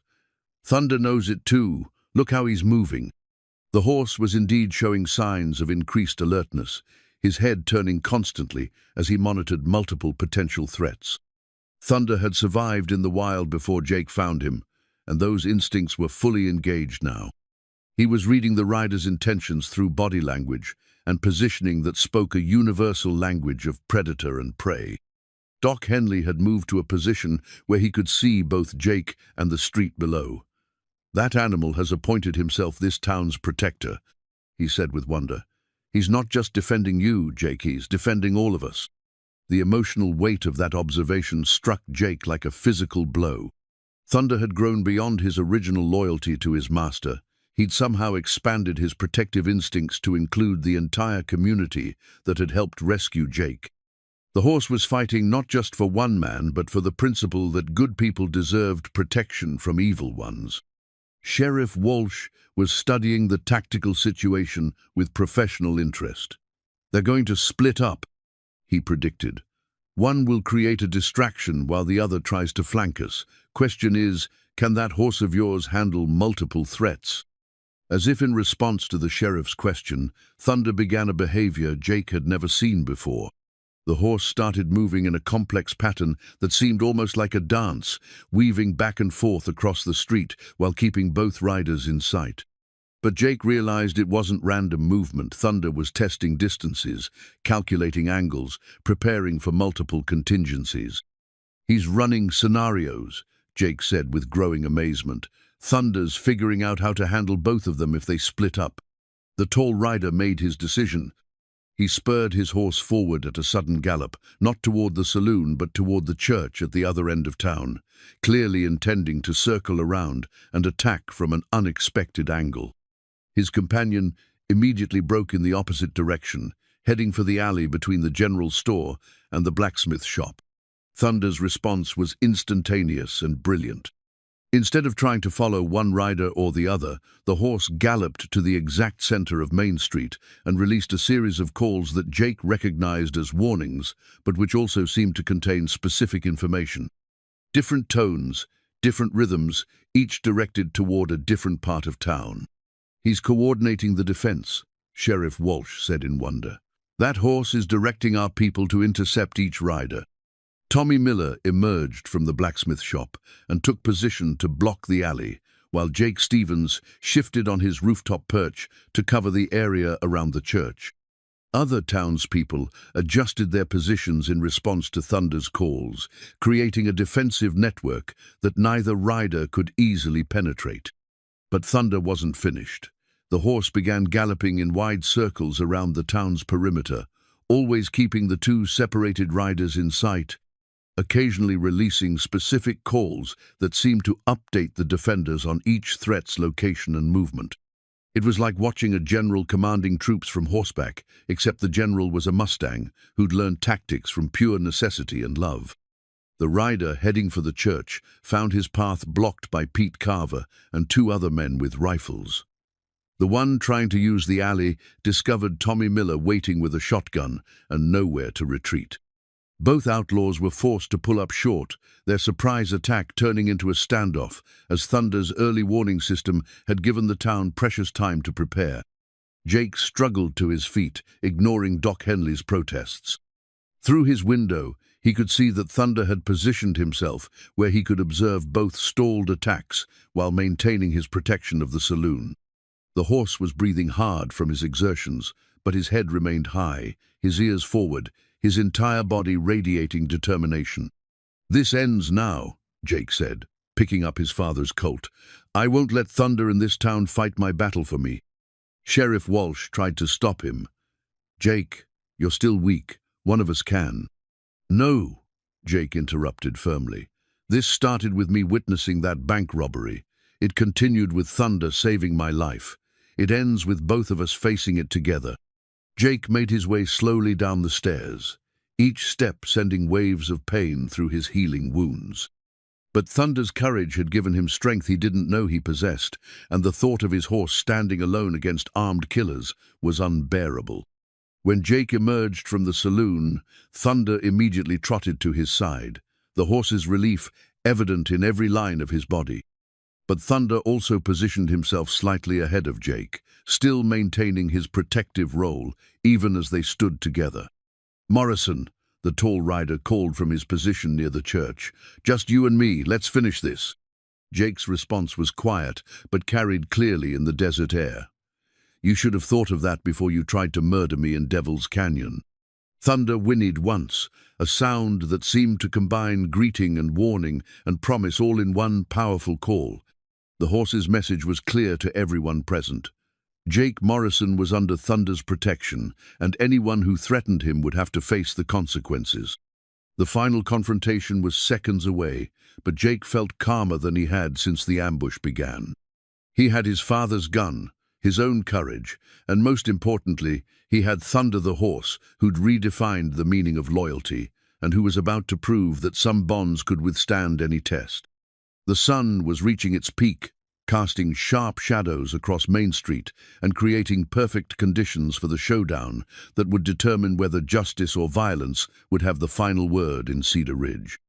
Speaker 1: "Thunder knows it too. Look how he's moving." The horse was indeed showing signs of increased alertness, his head turning constantly as he monitored multiple potential threats. Thunder had survived in the wild before Jake found him, and those instincts were fully engaged now. He was reading the rider's intentions through body language and positioning that spoke a universal language of predator and prey. Doc Henley had moved to a position where he could see both Jake and the street below. "That animal has appointed himself this town's protector," he said with wonder. "He's not just defending you, Jake, he's defending all of us." The emotional weight of that observation struck Jake like a physical blow. Thunder had grown beyond his original loyalty to his master. He'd somehow expanded his protective instincts to include the entire community that had helped rescue Jake. The horse was fighting not just for one man, but for the principle that good people deserved protection from evil ones. Sheriff Walsh was studying the tactical situation with professional interest. "They're going to split up," he predicted. "One will create a distraction while the other tries to flank us. Question is, can that horse of yours handle multiple threats?" As if in response to the sheriff's question, Thunder began a behavior Jake had never seen before. The horse started moving in a complex pattern that seemed almost like a dance, weaving back and forth across the street while keeping both riders in sight. But Jake realized it wasn't random movement. Thunder was testing distances, calculating angles, preparing for multiple contingencies. "He's running scenarios," Jake said with growing amazement. "Thunder's figuring out how to handle both of them if they split up." The tall rider made his decision. He spurred his horse forward at a sudden gallop, not toward the saloon but toward the church at the other end of town, clearly intending to circle around and attack from an unexpected angle. His companion immediately broke in the opposite direction, heading for the alley between the general store and the blacksmith shop. Thunder's response was instantaneous and brilliant. Instead of trying to follow one rider or the other, the horse galloped to the exact center of Main Street and released a series of calls that Jake recognized as warnings, but which also seemed to contain specific information. Different tones, different rhythms, each directed toward a different part of town. "He's coordinating the defense," Sheriff Walsh said in wonder. "That horse is directing our people to intercept each rider." Tommy Miller emerged from the blacksmith shop and took position to block the alley, while Jake Stevens shifted on his rooftop perch to cover the area around the church. Other townspeople adjusted their positions in response to Thunder's calls, creating a defensive network that neither rider could easily penetrate. But Thunder wasn't finished. The horse began galloping in wide circles around the town's perimeter, always keeping the two separated riders in sight, occasionally releasing specific calls that seemed to update the defenders on each threat's location and movement. It was like watching a general commanding troops from horseback, except the general was a Mustang who'd learned tactics from pure necessity and love. The rider heading for the church found his path blocked by Pete Carver and two other men with rifles. The one trying to use the alley discovered Tommy Miller waiting with a shotgun and nowhere to retreat. Both outlaws were forced to pull up short, their surprise attack turning into a standoff, as Thunder's early warning system had given the town precious time to prepare. Jake struggled to his feet, ignoring Doc Henley's protests. Through his window, he could see that Thunder had positioned himself where he could observe both stalled attacks while maintaining his protection of the saloon. The horse was breathing hard from his exertions, but his head remained high, his ears forward, his entire body radiating determination. "This ends now," Jake said, picking up his father's Colt. "I won't let Thunder in this town fight my battle for me." Sheriff Walsh tried to stop him. "Jake, you're still weak. One of us can." "No," Jake interrupted firmly. "This started with me witnessing that bank robbery. It continued with Thunder saving my life. It ends with both of us facing it together." Jake made his way slowly down the stairs, each step sending waves of pain through his healing wounds. But Thunder's courage had given him strength he didn't know he possessed, and the thought of his horse standing alone against armed killers was unbearable. When Jake emerged from the saloon, Thunder immediately trotted to his side, the horse's relief evident in every line of his body. But Thunder also positioned himself slightly ahead of Jake, still maintaining his protective role, even as they stood together. "Morrison," the tall rider called from his position near the church, "just you and me, let's finish this." Jake's response was quiet, but carried clearly in the desert air. "You should have thought of that before you tried to murder me in Devil's Canyon." Thunder whinnied once, a sound that seemed to combine greeting and warning and promise all in one powerful call. The horse's message was clear to everyone present. Jake Morrison was under Thunder's protection, and anyone who threatened him would have to face the consequences. The final confrontation was seconds away, but Jake felt calmer than he had since the ambush began. He had his father's gun, his own courage, and most importantly, he had Thunder the horse, who'd redefined the meaning of loyalty, and who was about to prove that some bonds could withstand any test. The sun was reaching its peak, casting sharp shadows across Main Street and creating perfect conditions for the showdown that would determine whether justice or violence would have the final word in Cedar Ridge.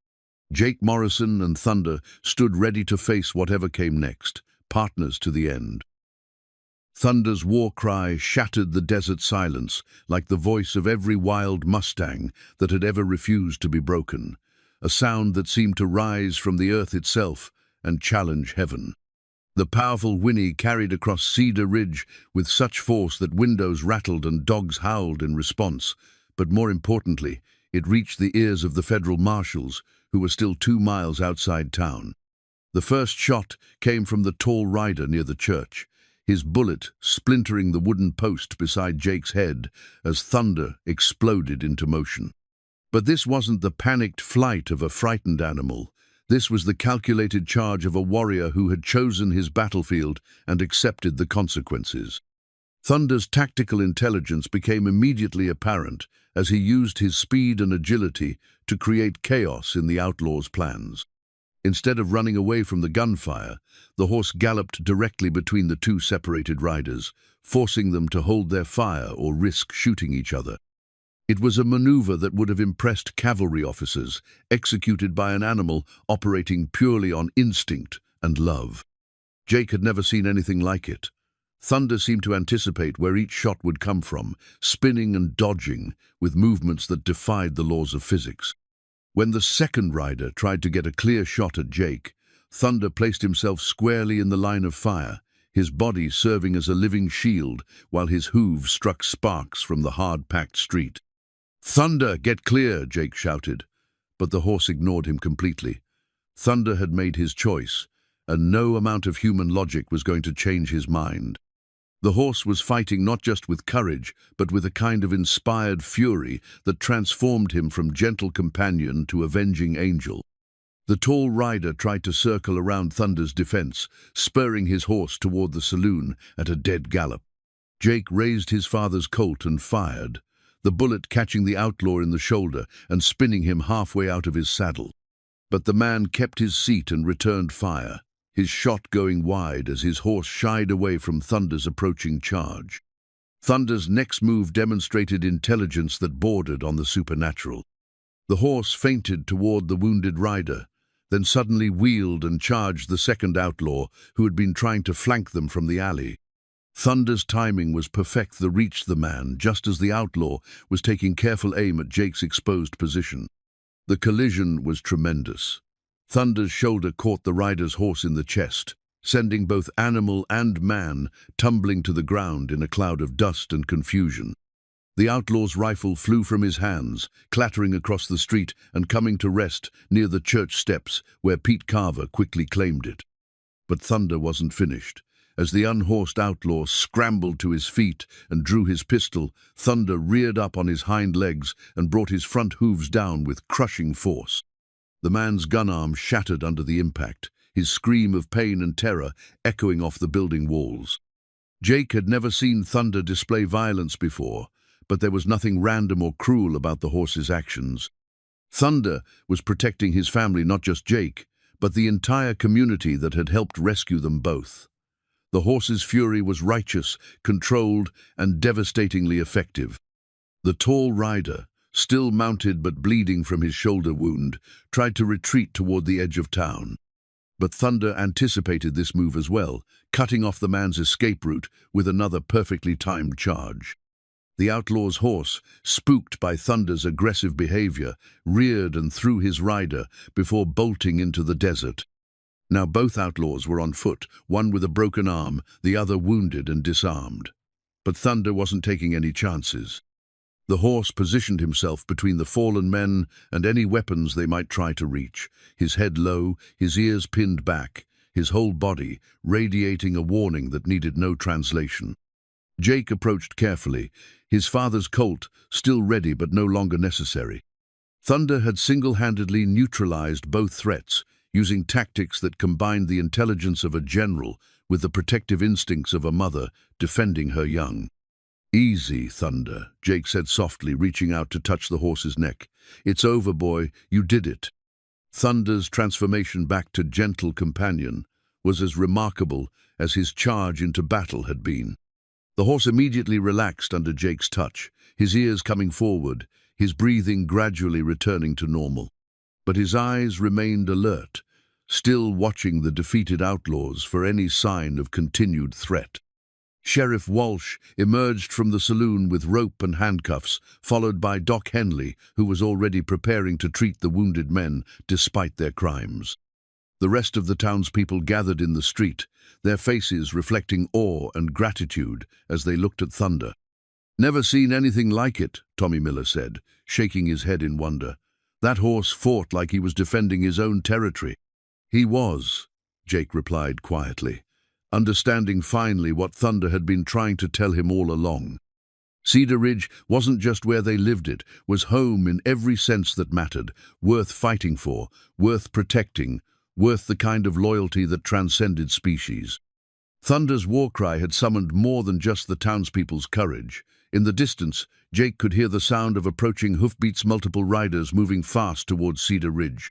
Speaker 1: Jake Morrison and Thunder stood ready to face whatever came next, partners to the end. Thunder's war cry shattered the desert silence like the voice of every wild Mustang that had ever refused to be broken, a sound that seemed to rise from the earth itself and challenge heaven. The powerful whinny carried across Cedar Ridge with such force that windows rattled and dogs howled in response, but more importantly, it reached the ears of the federal marshals, who were still 2 miles outside town. The first shot came from the tall rider near the church, his bullet splintering the wooden post beside Jake's head as thunder exploded into motion. But this wasn't the panicked flight of a frightened animal. This was the calculated charge of a warrior who had chosen his battlefield and accepted the consequences. Thunder's tactical intelligence became immediately apparent as he used his speed and agility to create chaos in the outlaws' plans. Instead of running away from the gunfire, the horse galloped directly between the two separated riders, forcing them to hold their fire or risk shooting each other. It was a maneuver that would have impressed cavalry officers, executed by an animal operating purely on instinct and love. Jake had never seen anything like it. Thunder seemed to anticipate where each shot would come from, spinning and dodging with movements that defied the laws of physics. When the second rider tried to get a clear shot at Jake, Thunder placed himself squarely in the line of fire, his body serving as a living shield while his hooves struck sparks from the hard-packed street. "Thunder, get clear!" Jake shouted, but the horse ignored him completely. Thunder had made his choice, and no amount of human logic was going to change his mind. The horse was fighting not just with courage, but with a kind of inspired fury that transformed him from gentle companion to avenging angel. The tall rider tried to circle around Thunder's defense, spurring his horse toward the saloon at a dead gallop. Jake raised his father's colt and fired, the bullet catching the outlaw in the shoulder and spinning him halfway out of his saddle. But the man kept his seat and returned fire, his shot going wide as his horse shied away from Thunder's approaching charge. Thunder's next move demonstrated intelligence that bordered on the supernatural. The horse feinted toward the wounded rider, then suddenly wheeled and charged the second outlaw who had been trying to flank them from the alley. Thunder's timing was perfect to reach the man just as the outlaw was taking careful aim at Jake's exposed position. The collision was tremendous. Thunder's shoulder caught the rider's horse in the chest, sending both animal and man tumbling to the ground in a cloud of dust and confusion. The outlaw's rifle flew from his hands, clattering across the street and coming to rest near the church steps where Pete Carver quickly claimed it. But Thunder wasn't finished. As the unhorsed outlaw scrambled to his feet and drew his pistol, Thunder reared up on his hind legs and brought his front hooves down with crushing force. The man's gun arm shattered under the impact, his scream of pain and terror echoing off the building walls. Jake had never seen Thunder display violence before, but there was nothing random or cruel about the horse's actions. Thunder was protecting his family, not just Jake, but the entire community that had helped rescue them both. The horse's fury was righteous, controlled, and devastatingly effective. The tall rider, still mounted but bleeding from his shoulder wound, tried to retreat toward the edge of town. But Thunder anticipated this move as well, cutting off the man's escape route with another perfectly timed charge. The outlaw's horse, spooked by Thunder's aggressive behavior, reared and threw his rider before bolting into the desert. Now both outlaws were on foot, one with a broken arm, the other wounded and disarmed. But Thunder wasn't taking any chances. The horse positioned himself between the fallen men and any weapons they might try to reach, his head low, his ears pinned back, his whole body radiating a warning that needed no translation. Jake approached carefully, his father's colt still ready but no longer necessary. Thunder had single-handedly neutralized both threats, using tactics that combined the intelligence of a general with the protective instincts of a mother defending her young. "Easy, Thunder," Jake said softly, reaching out to touch the horse's neck. "It's over, boy. You did it." Thunder's transformation back to gentle companion was as remarkable as his charge into battle had been. The horse immediately relaxed under Jake's touch, his ears coming forward, his breathing gradually returning to normal. But his eyes remained alert, still watching the defeated outlaws for any sign of continued threat. Sheriff Walsh emerged from the saloon with rope and handcuffs, followed by Doc Henley, who was already preparing to treat the wounded men despite their crimes. The rest of the townspeople gathered in the street, their faces reflecting awe and gratitude as they looked at Thunder. "Never seen anything like it," Tommy Miller said, shaking his head in wonder. "That horse fought like he was defending his own territory." "He was," Jake replied quietly, understanding finally what Thunder had been trying to tell him all along. Cedar Ridge wasn't just where they lived, it was home in every sense that mattered, worth fighting for, worth protecting, worth the kind of loyalty that transcended species. Thunder's war cry had summoned more than just the townspeople's courage. In the distance, Jake could hear the sound of approaching hoofbeats, multiple riders moving fast towards Cedar Ridge.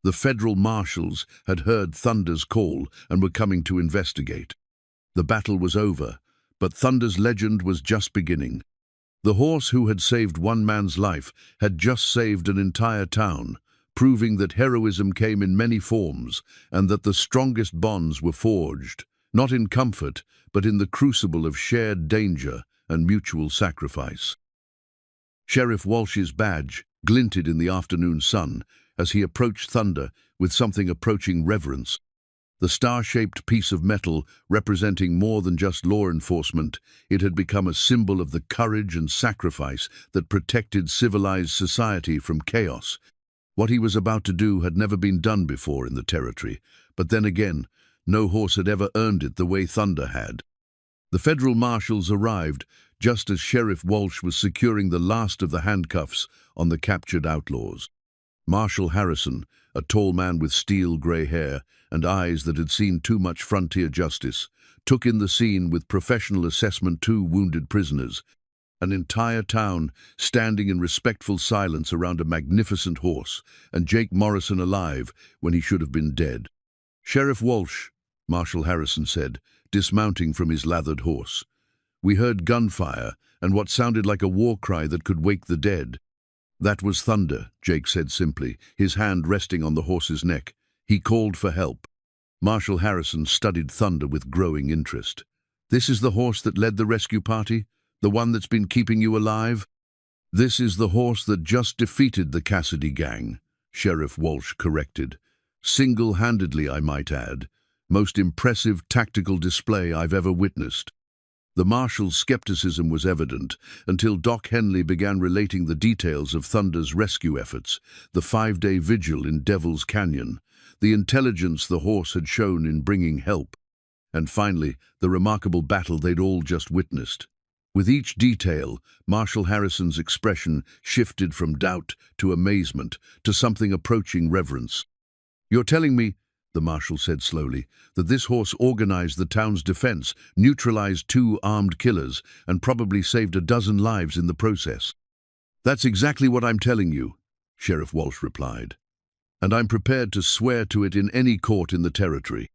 Speaker 1: The federal marshals had heard Thunder's call and were coming to investigate. The battle was over, but Thunder's legend was just beginning. The horse who had saved one man's life had just saved an entire town, proving that heroism came in many forms and that the strongest bonds were forged, not in comfort, but in the crucible of shared danger and mutual sacrifice. Sheriff Walsh's badge glinted in the afternoon sun as he approached Thunder with something approaching reverence. The star-shaped piece of metal representing more than just law enforcement, it had become a symbol of the courage and sacrifice that protected civilized society from chaos. What he was about to do had never been done before in the territory, but then again, no horse had ever earned it the way Thunder had. The federal marshals arrived just as Sheriff Walsh was securing the last of the handcuffs on the captured outlaws. Marshal Harrison, a tall man with steel-gray hair and eyes that had seen too much frontier justice, took in the scene with professional assessment two wounded prisoners, an entire town standing in respectful silence around a magnificent horse, and Jake Morrison alive when he should have been dead. "Sheriff Walsh," Marshal Harrison said, dismounting from his lathered horse. "We heard gunfire and what sounded like a war cry that could wake the dead." "That was Thunder," Jake said simply, his hand resting on the horse's neck. "He called for help." Marshal Harrison studied Thunder with growing interest. "This is the horse that led the rescue party? The one that's been keeping you alive?" "This is the horse that just defeated the Cassidy gang," Sheriff Walsh corrected. "Single-handedly, I might add. Most impressive tactical display I've ever witnessed." The marshal's skepticism was evident until Doc Henley began relating the details of Thunder's rescue efforts, the 5-day vigil in Devil's Canyon, the intelligence the horse had shown in bringing help, and finally, the remarkable battle they'd all just witnessed. With each detail, Marshal Harrison's expression shifted from doubt to amazement to something approaching reverence. "You're telling me," the marshal said slowly, "that this horse organized the town's defense, neutralized 2 armed killers, and probably saved a dozen lives in the process?" "That's exactly what I'm telling you," Sheriff Walsh replied. "And I'm prepared to swear to it in any court in the territory."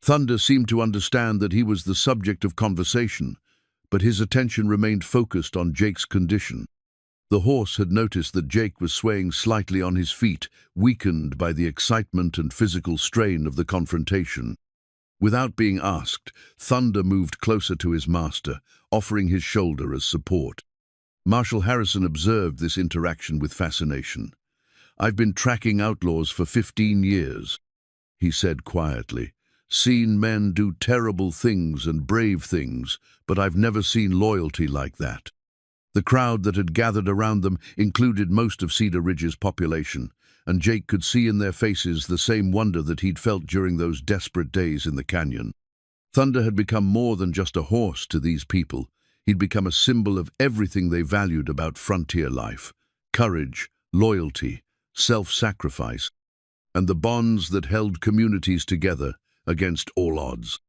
Speaker 1: Thunder seemed to understand that he was the subject of conversation, but his attention remained focused on Jake's condition. The horse had noticed that Jake was swaying slightly on his feet, weakened by the excitement and physical strain of the confrontation. Without being asked, Thunder moved closer to his master, offering his shoulder as support. Marshal Harrison observed this interaction with fascination. "I've been tracking outlaws for 15 years, he said quietly. "Seen men do terrible things and brave things, but I've never seen loyalty like that." The crowd that had gathered around them included most of Cedar Ridge's population, and Jake could see in their faces the same wonder that he'd felt during those desperate days in the canyon. Thunder had become more than just a horse to these people. He'd become a symbol of everything they valued about frontier life: courage, loyalty, self-sacrifice, and the bonds that held communities together against all odds.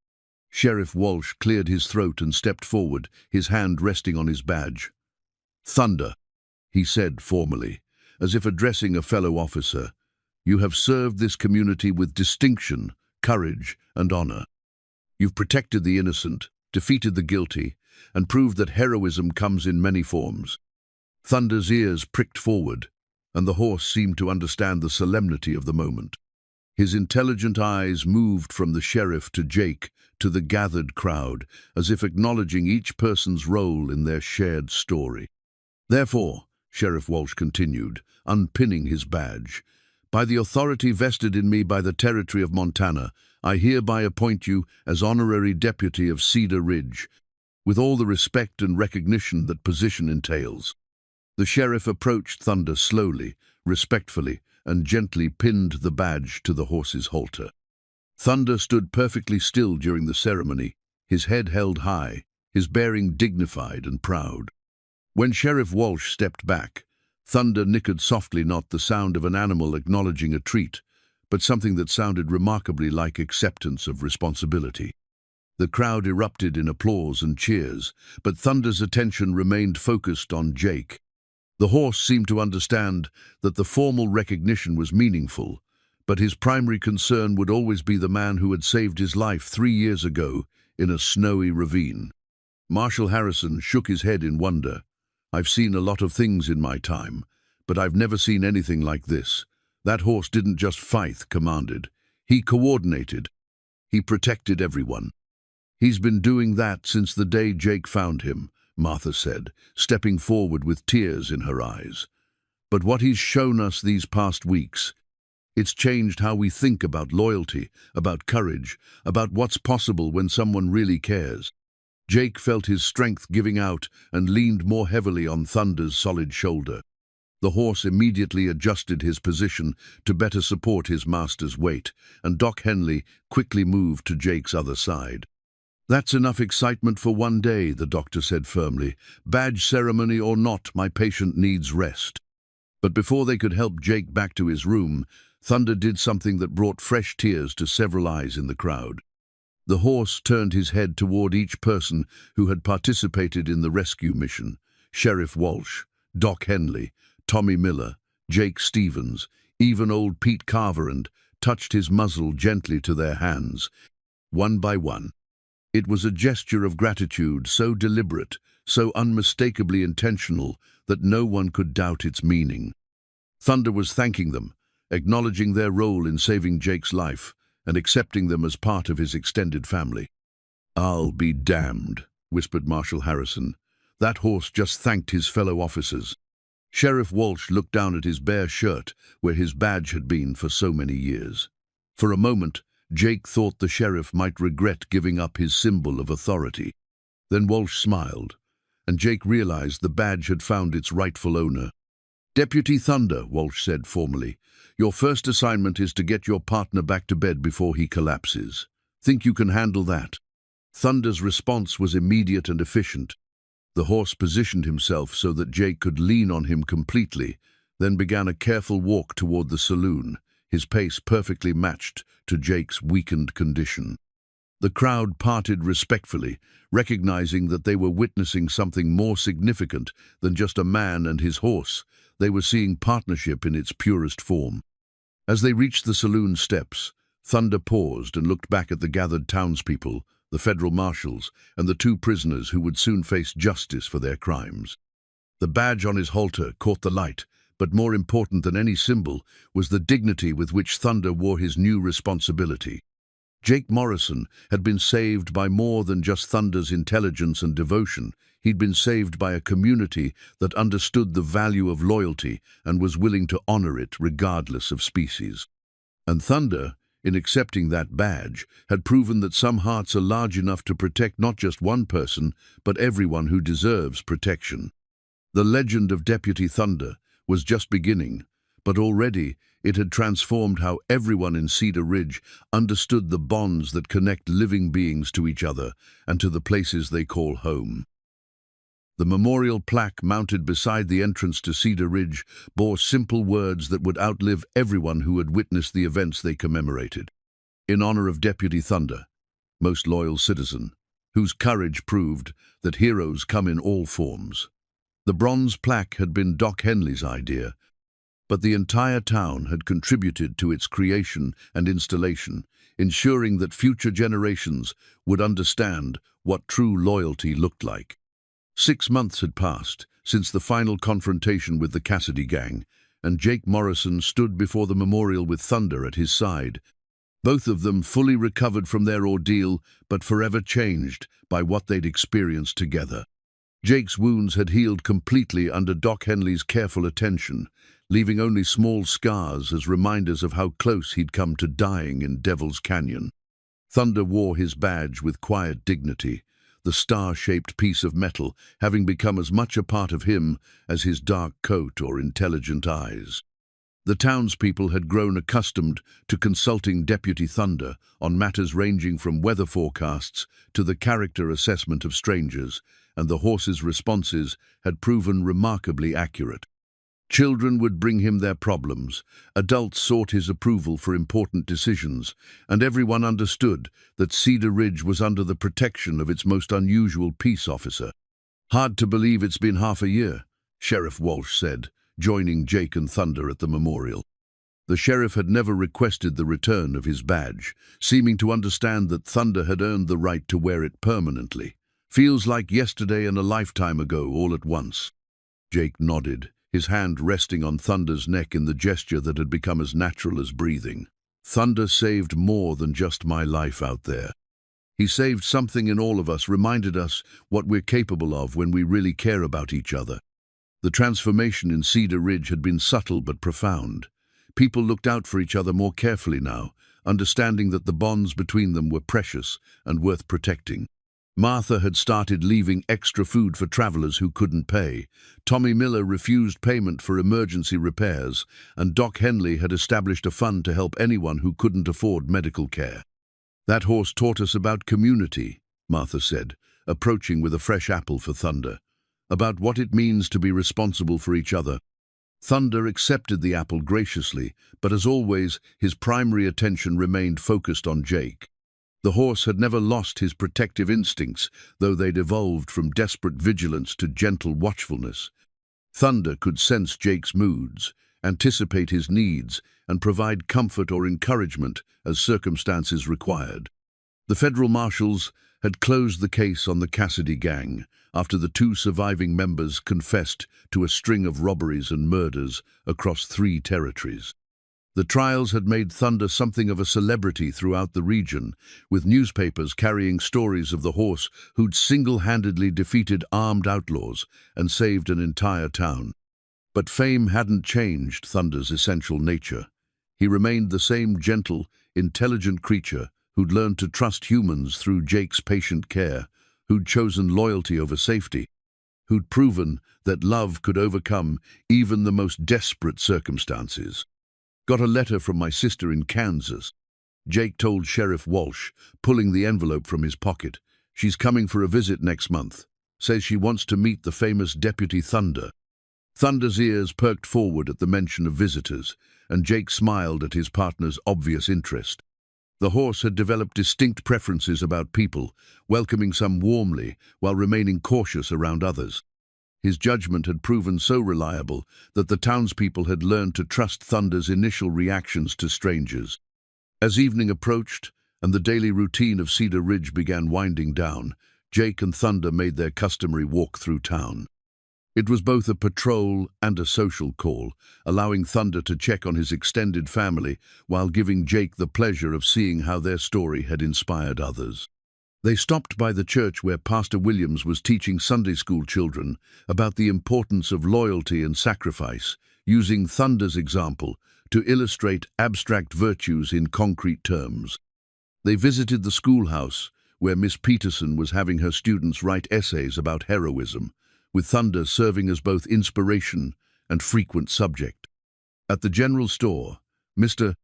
Speaker 1: Sheriff Walsh cleared his throat and stepped forward, his hand resting on his badge. "Thunder," he said formally, as if addressing a fellow officer, "you have served this community with distinction, courage, and honor. You've protected the innocent, defeated the guilty, and proved that heroism comes in many forms." Thunder's ears pricked forward, and the horse seemed to understand the solemnity of the moment. His intelligent eyes moved from the sheriff to Jake to the gathered crowd, as if acknowledging each person's role in their shared story. "Therefore," Sheriff Walsh continued, unpinning his badge, "by the authority vested in me by the territory of Montana, I hereby appoint you as honorary deputy of Cedar Ridge, with all the respect and recognition that position entails." The sheriff approached Thunder slowly, respectfully, and gently pinned the badge to the horse's halter. Thunder stood perfectly still during the ceremony, his head held high, his bearing dignified and proud. When Sheriff Walsh stepped back, Thunder nickered softly, not the sound of an animal acknowledging a treat, but something that sounded remarkably like acceptance of responsibility. The crowd erupted in applause and cheers, but Thunder's attention remained focused on Jake. The horse seemed to understand that the formal recognition was meaningful, but his primary concern would always be the man who had saved his life 3 years ago in a snowy ravine. Marshal Harrison shook his head in wonder. "I've seen a lot of things in my time, but I've never seen anything like this. That horse didn't just fight," commanded. "He coordinated. He protected everyone." "He's been doing that since the day Jake found him," Martha said, stepping forward with tears in her eyes. "But what he's shown us these past weeks, it's changed how we think about loyalty, about courage, about what's possible when someone really cares." Jake felt his strength giving out and leaned more heavily on Thunder's solid shoulder. The horse immediately adjusted his position to better support his master's weight, and Doc Henley quickly moved to Jake's other side. "That's enough excitement for one day," the doctor said firmly. "Badge ceremony or not, my patient needs rest." But before they could help Jake back to his room, Thunder did something that brought fresh tears to several eyes in the crowd. The horse turned his head toward each person who had participated in the rescue mission: Sheriff Walsh, Doc Henley, Tommy Miller, Jake Stevens, even old Pete Carver, and touched his muzzle gently to their hands, one by one. It was a gesture of gratitude so deliberate, so unmistakably intentional, that no one could doubt its meaning. Thunder was thanking them, acknowledging their role in saving Jake's life, and accepting them as part of his extended family. "I'll be damned," whispered Marshal Harrison. "That horse just thanked his fellow officers." Sheriff Walsh looked down at his bare shirt, where his badge had been for so many years. For a moment, Jake thought the sheriff might regret giving up his symbol of authority. Then Walsh smiled, and Jake realized the badge had found its rightful owner. "Deputy Thunder," Walsh said formally, "your first assignment is to get your partner back to bed before he collapses. Think you can handle that?" Thunder's response was immediate and efficient. The horse positioned himself so that Jake could lean on him completely, then began a careful walk toward the saloon, his pace perfectly matched to Jake's weakened condition. The crowd parted respectfully, recognizing that they were witnessing something more significant than just a man and his horse. They were seeing partnership in its purest form. As they reached the saloon steps, Thunder paused and looked back at the gathered townspeople, the federal marshals, and the 2 prisoners who would soon face justice for their crimes. The badge on his halter caught the light, but more important than any symbol was the dignity with which Thunder wore his new responsibility. Jake Morrison had been saved by more than just Thunder's intelligence and devotion. He'd been saved by a community that understood the value of loyalty and was willing to honor it regardless of species. And Thunder, in accepting that badge, had proven that some hearts are large enough to protect not just one person, but everyone who deserves protection. The legend of Deputy Thunder was just beginning, but already it had transformed how everyone in Cedar Ridge understood the bonds that connect living beings to each other and to the places they call home. The memorial plaque mounted beside the entrance to Cedar Ridge bore simple words that would outlive everyone who had witnessed the events they commemorated. "In honor of Deputy Thunder, most loyal citizen, whose courage proved that heroes come in all forms." The bronze plaque had been Doc Henley's idea, but the entire town had contributed to its creation and installation, ensuring that future generations would understand what true loyalty looked like. 6 months had passed since the final confrontation with the Cassidy gang, and Jake Morrison stood before the memorial with Thunder at his side. Both of them fully recovered from their ordeal, but forever changed by what they'd experienced together. Jake's wounds had healed completely under Doc Henley's careful attention, leaving only small scars as reminders of how close he'd come to dying in Devil's Canyon. Thunder wore his badge with quiet dignity, the star-shaped piece of metal having become as much a part of him as his dark coat or intelligent eyes. The townspeople had grown accustomed to consulting Deputy Thunder on matters ranging from weather forecasts to the character assessment of strangers, and the horse's responses had proven remarkably accurate. Children would bring him their problems, adults sought his approval for important decisions, and everyone understood that Cedar Ridge was under the protection of its most unusual peace officer. "Hard to believe it's been half a year," Sheriff Walsh said, joining Jake and Thunder at the memorial. The sheriff had never requested the return of his badge, seeming to understand that Thunder had earned the right to wear it permanently. Feels like yesterday and a lifetime ago all at once. Jake nodded, his hand resting on Thunder's neck in the gesture that had become as natural as breathing. Thunder saved more than just my life out there. He saved something in all of us, reminded us what we're capable of when we really care about each other. The transformation in Cedar Ridge had been subtle but profound. People looked out for each other more carefully now, understanding that the bonds between them were precious and worth protecting. Martha had started leaving extra food for travelers who couldn't pay. Tommy Miller refused payment for emergency repairs, and Doc Henley had established a fund to help anyone who couldn't afford medical care. "That horse taught us about community," Martha said, approaching with a fresh apple for Thunder. "About what it means to be responsible for each other." Thunder accepted the apple graciously, but as always, his primary attention remained focused on Jake. The horse had never lost his protective instincts, though they'd evolved from desperate vigilance to gentle watchfulness. Thunder could sense Jake's moods, anticipate his needs, and provide comfort or encouragement as circumstances required. The federal marshals had closed the case on the Cassidy gang after the 2 surviving members confessed to a string of robberies and murders across 3 territories. The trials had made Thunder something of a celebrity throughout the region, with newspapers carrying stories of the horse who'd single-handedly defeated armed outlaws and saved an entire town. But fame hadn't changed Thunder's essential nature. He remained the same gentle, intelligent creature who'd learned to trust humans through Jake's patient care, who'd chosen loyalty over safety, who'd proven that love could overcome even the most desperate circumstances. "Got a letter from my sister in Kansas," Jake told Sheriff Walsh, pulling the envelope from his pocket. "She's coming for a visit next month. Says she wants to meet the famous Deputy Thunder." Thunder's ears perked forward at the mention of visitors, and Jake smiled at his partner's obvious interest. The horse had developed distinct preferences about people, welcoming some warmly while remaining cautious around others. His judgment had proven so reliable that the townspeople had learned to trust Thunder's initial reactions to strangers. As evening approached and the daily routine of Cedar Ridge began winding down, Jake and Thunder made their customary walk through town. It was both a patrol and a social call, allowing Thunder to check on his extended family while giving Jake the pleasure of seeing how their story had inspired others. They stopped by the church where Pastor Williams was teaching Sunday school children about the importance of loyalty and sacrifice, using Thunder's example to illustrate abstract virtues in concrete terms. They visited the schoolhouse where Miss Peterson was having her students write essays about heroism, with Thunder serving as both inspiration and frequent subject. At the general store, Mr.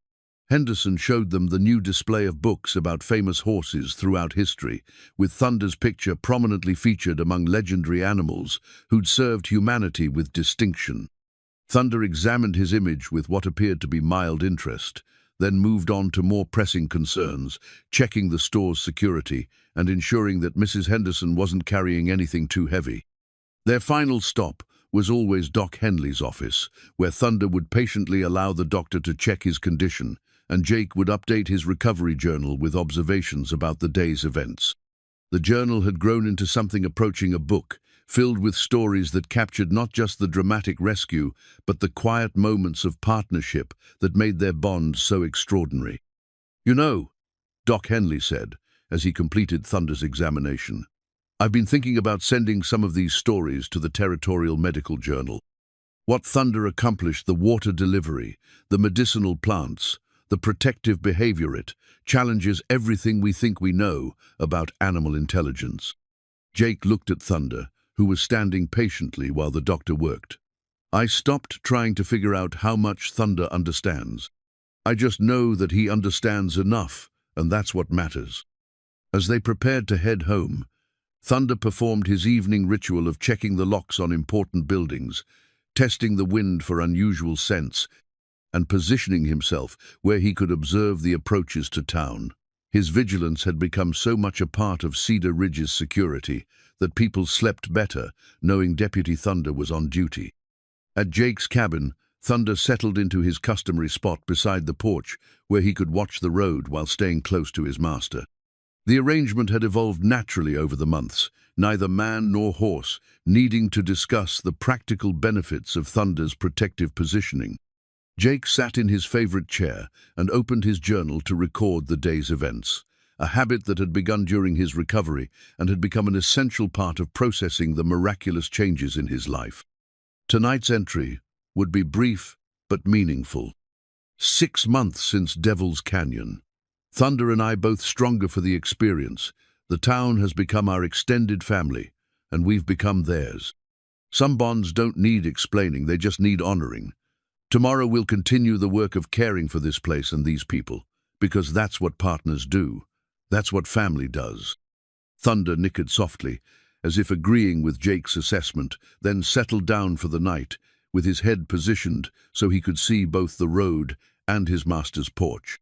Speaker 1: Henderson showed them the new display of books about famous horses throughout history, with Thunder's picture prominently featured among legendary animals who'd served humanity with distinction. Thunder examined his image with what appeared to be mild interest, then moved on to more pressing concerns, checking the store's security and ensuring that Mrs. Henderson wasn't carrying anything too heavy. Their final stop was always Doc Henley's office, where Thunder would patiently allow the doctor to check his condition, and Jake would update his recovery journal with observations about the day's events. The journal had grown into something approaching a book, filled with stories that captured not just the dramatic rescue, but the quiet moments of partnership that made their bond so extraordinary. "You know," Doc Henley said, as he completed Thunder's examination, "I've been thinking about sending some of these stories to the Territorial Medical Journal. What Thunder accomplished, the water delivery, the medicinal plants, the protective behavior, it challenges everything we think we know about animal intelligence." Jake looked at Thunder, who was standing patiently while the doctor worked. "I stopped trying to figure out how much Thunder understands. I just know that he understands enough, and that's what matters." As they prepared to head home, Thunder performed his evening ritual of checking the locks on important buildings, testing the wind for unusual scents, and positioning himself where he could observe the approaches to town. His vigilance had become so much a part of Cedar Ridge's security that people slept better knowing Deputy Thunder was on duty. At Jake's cabin, Thunder settled into his customary spot beside the porch where he could watch the road while staying close to his master. The arrangement had evolved naturally over the months, neither man nor horse needing to discuss the practical benefits of Thunder's protective positioning. Jake sat in his favorite chair and opened his journal to record the day's events, a habit that had begun during his recovery and had become an essential part of processing the miraculous changes in his life. Tonight's entry would be brief but meaningful. 6 months since Devil's Canyon. Thunder and I both stronger for the experience. The town has become our extended family, and we've become theirs. Some bonds don't need explaining, they just need honoring. Tomorrow we'll continue the work of caring for this place and these people, because that's what partners do. That's what family does. Thunder nickered softly, as if agreeing with Jake's assessment, then settled down for the night, with his head positioned so he could see both the road and his master's porch.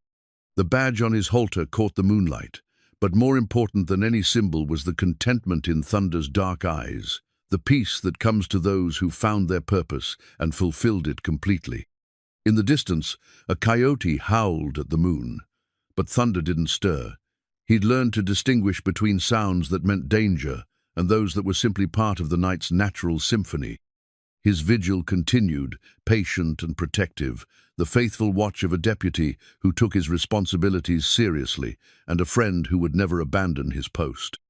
Speaker 1: The badge on his halter caught the moonlight, but more important than any symbol was the contentment in Thunder's dark eyes, the peace that comes to those who found their purpose and fulfilled it completely. In the distance, a coyote howled at the moon, but Thunder didn't stir. He'd learned to distinguish between sounds that meant danger and those that were simply part of the night's natural symphony. His vigil continued, patient and protective, the faithful watch of a deputy who took his responsibilities seriously and a friend who would never abandon his post.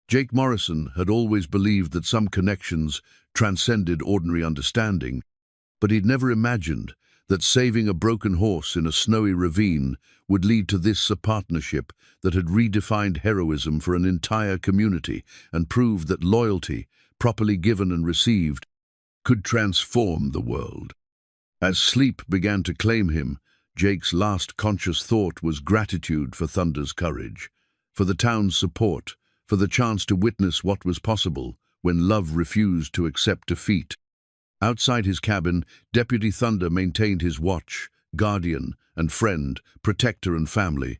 Speaker 1: Jake Morrison had always believed that some connections transcended ordinary understanding, but he'd never imagined that saving a broken horse in a snowy ravine would lead to this, a partnership that had redefined heroism for an entire community and proved that loyalty, properly given and received, could transform the world. As sleep began to claim him, Jake's last conscious thought was gratitude for Thunder's courage, for the town's support, for the chance to witness what was possible when love refused to accept defeat. Outside his cabin, Deputy Thunder maintained his watch, guardian and friend, protector and family,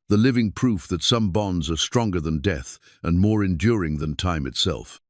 Speaker 1: the living proof that some bonds are stronger than death and more enduring than time itself.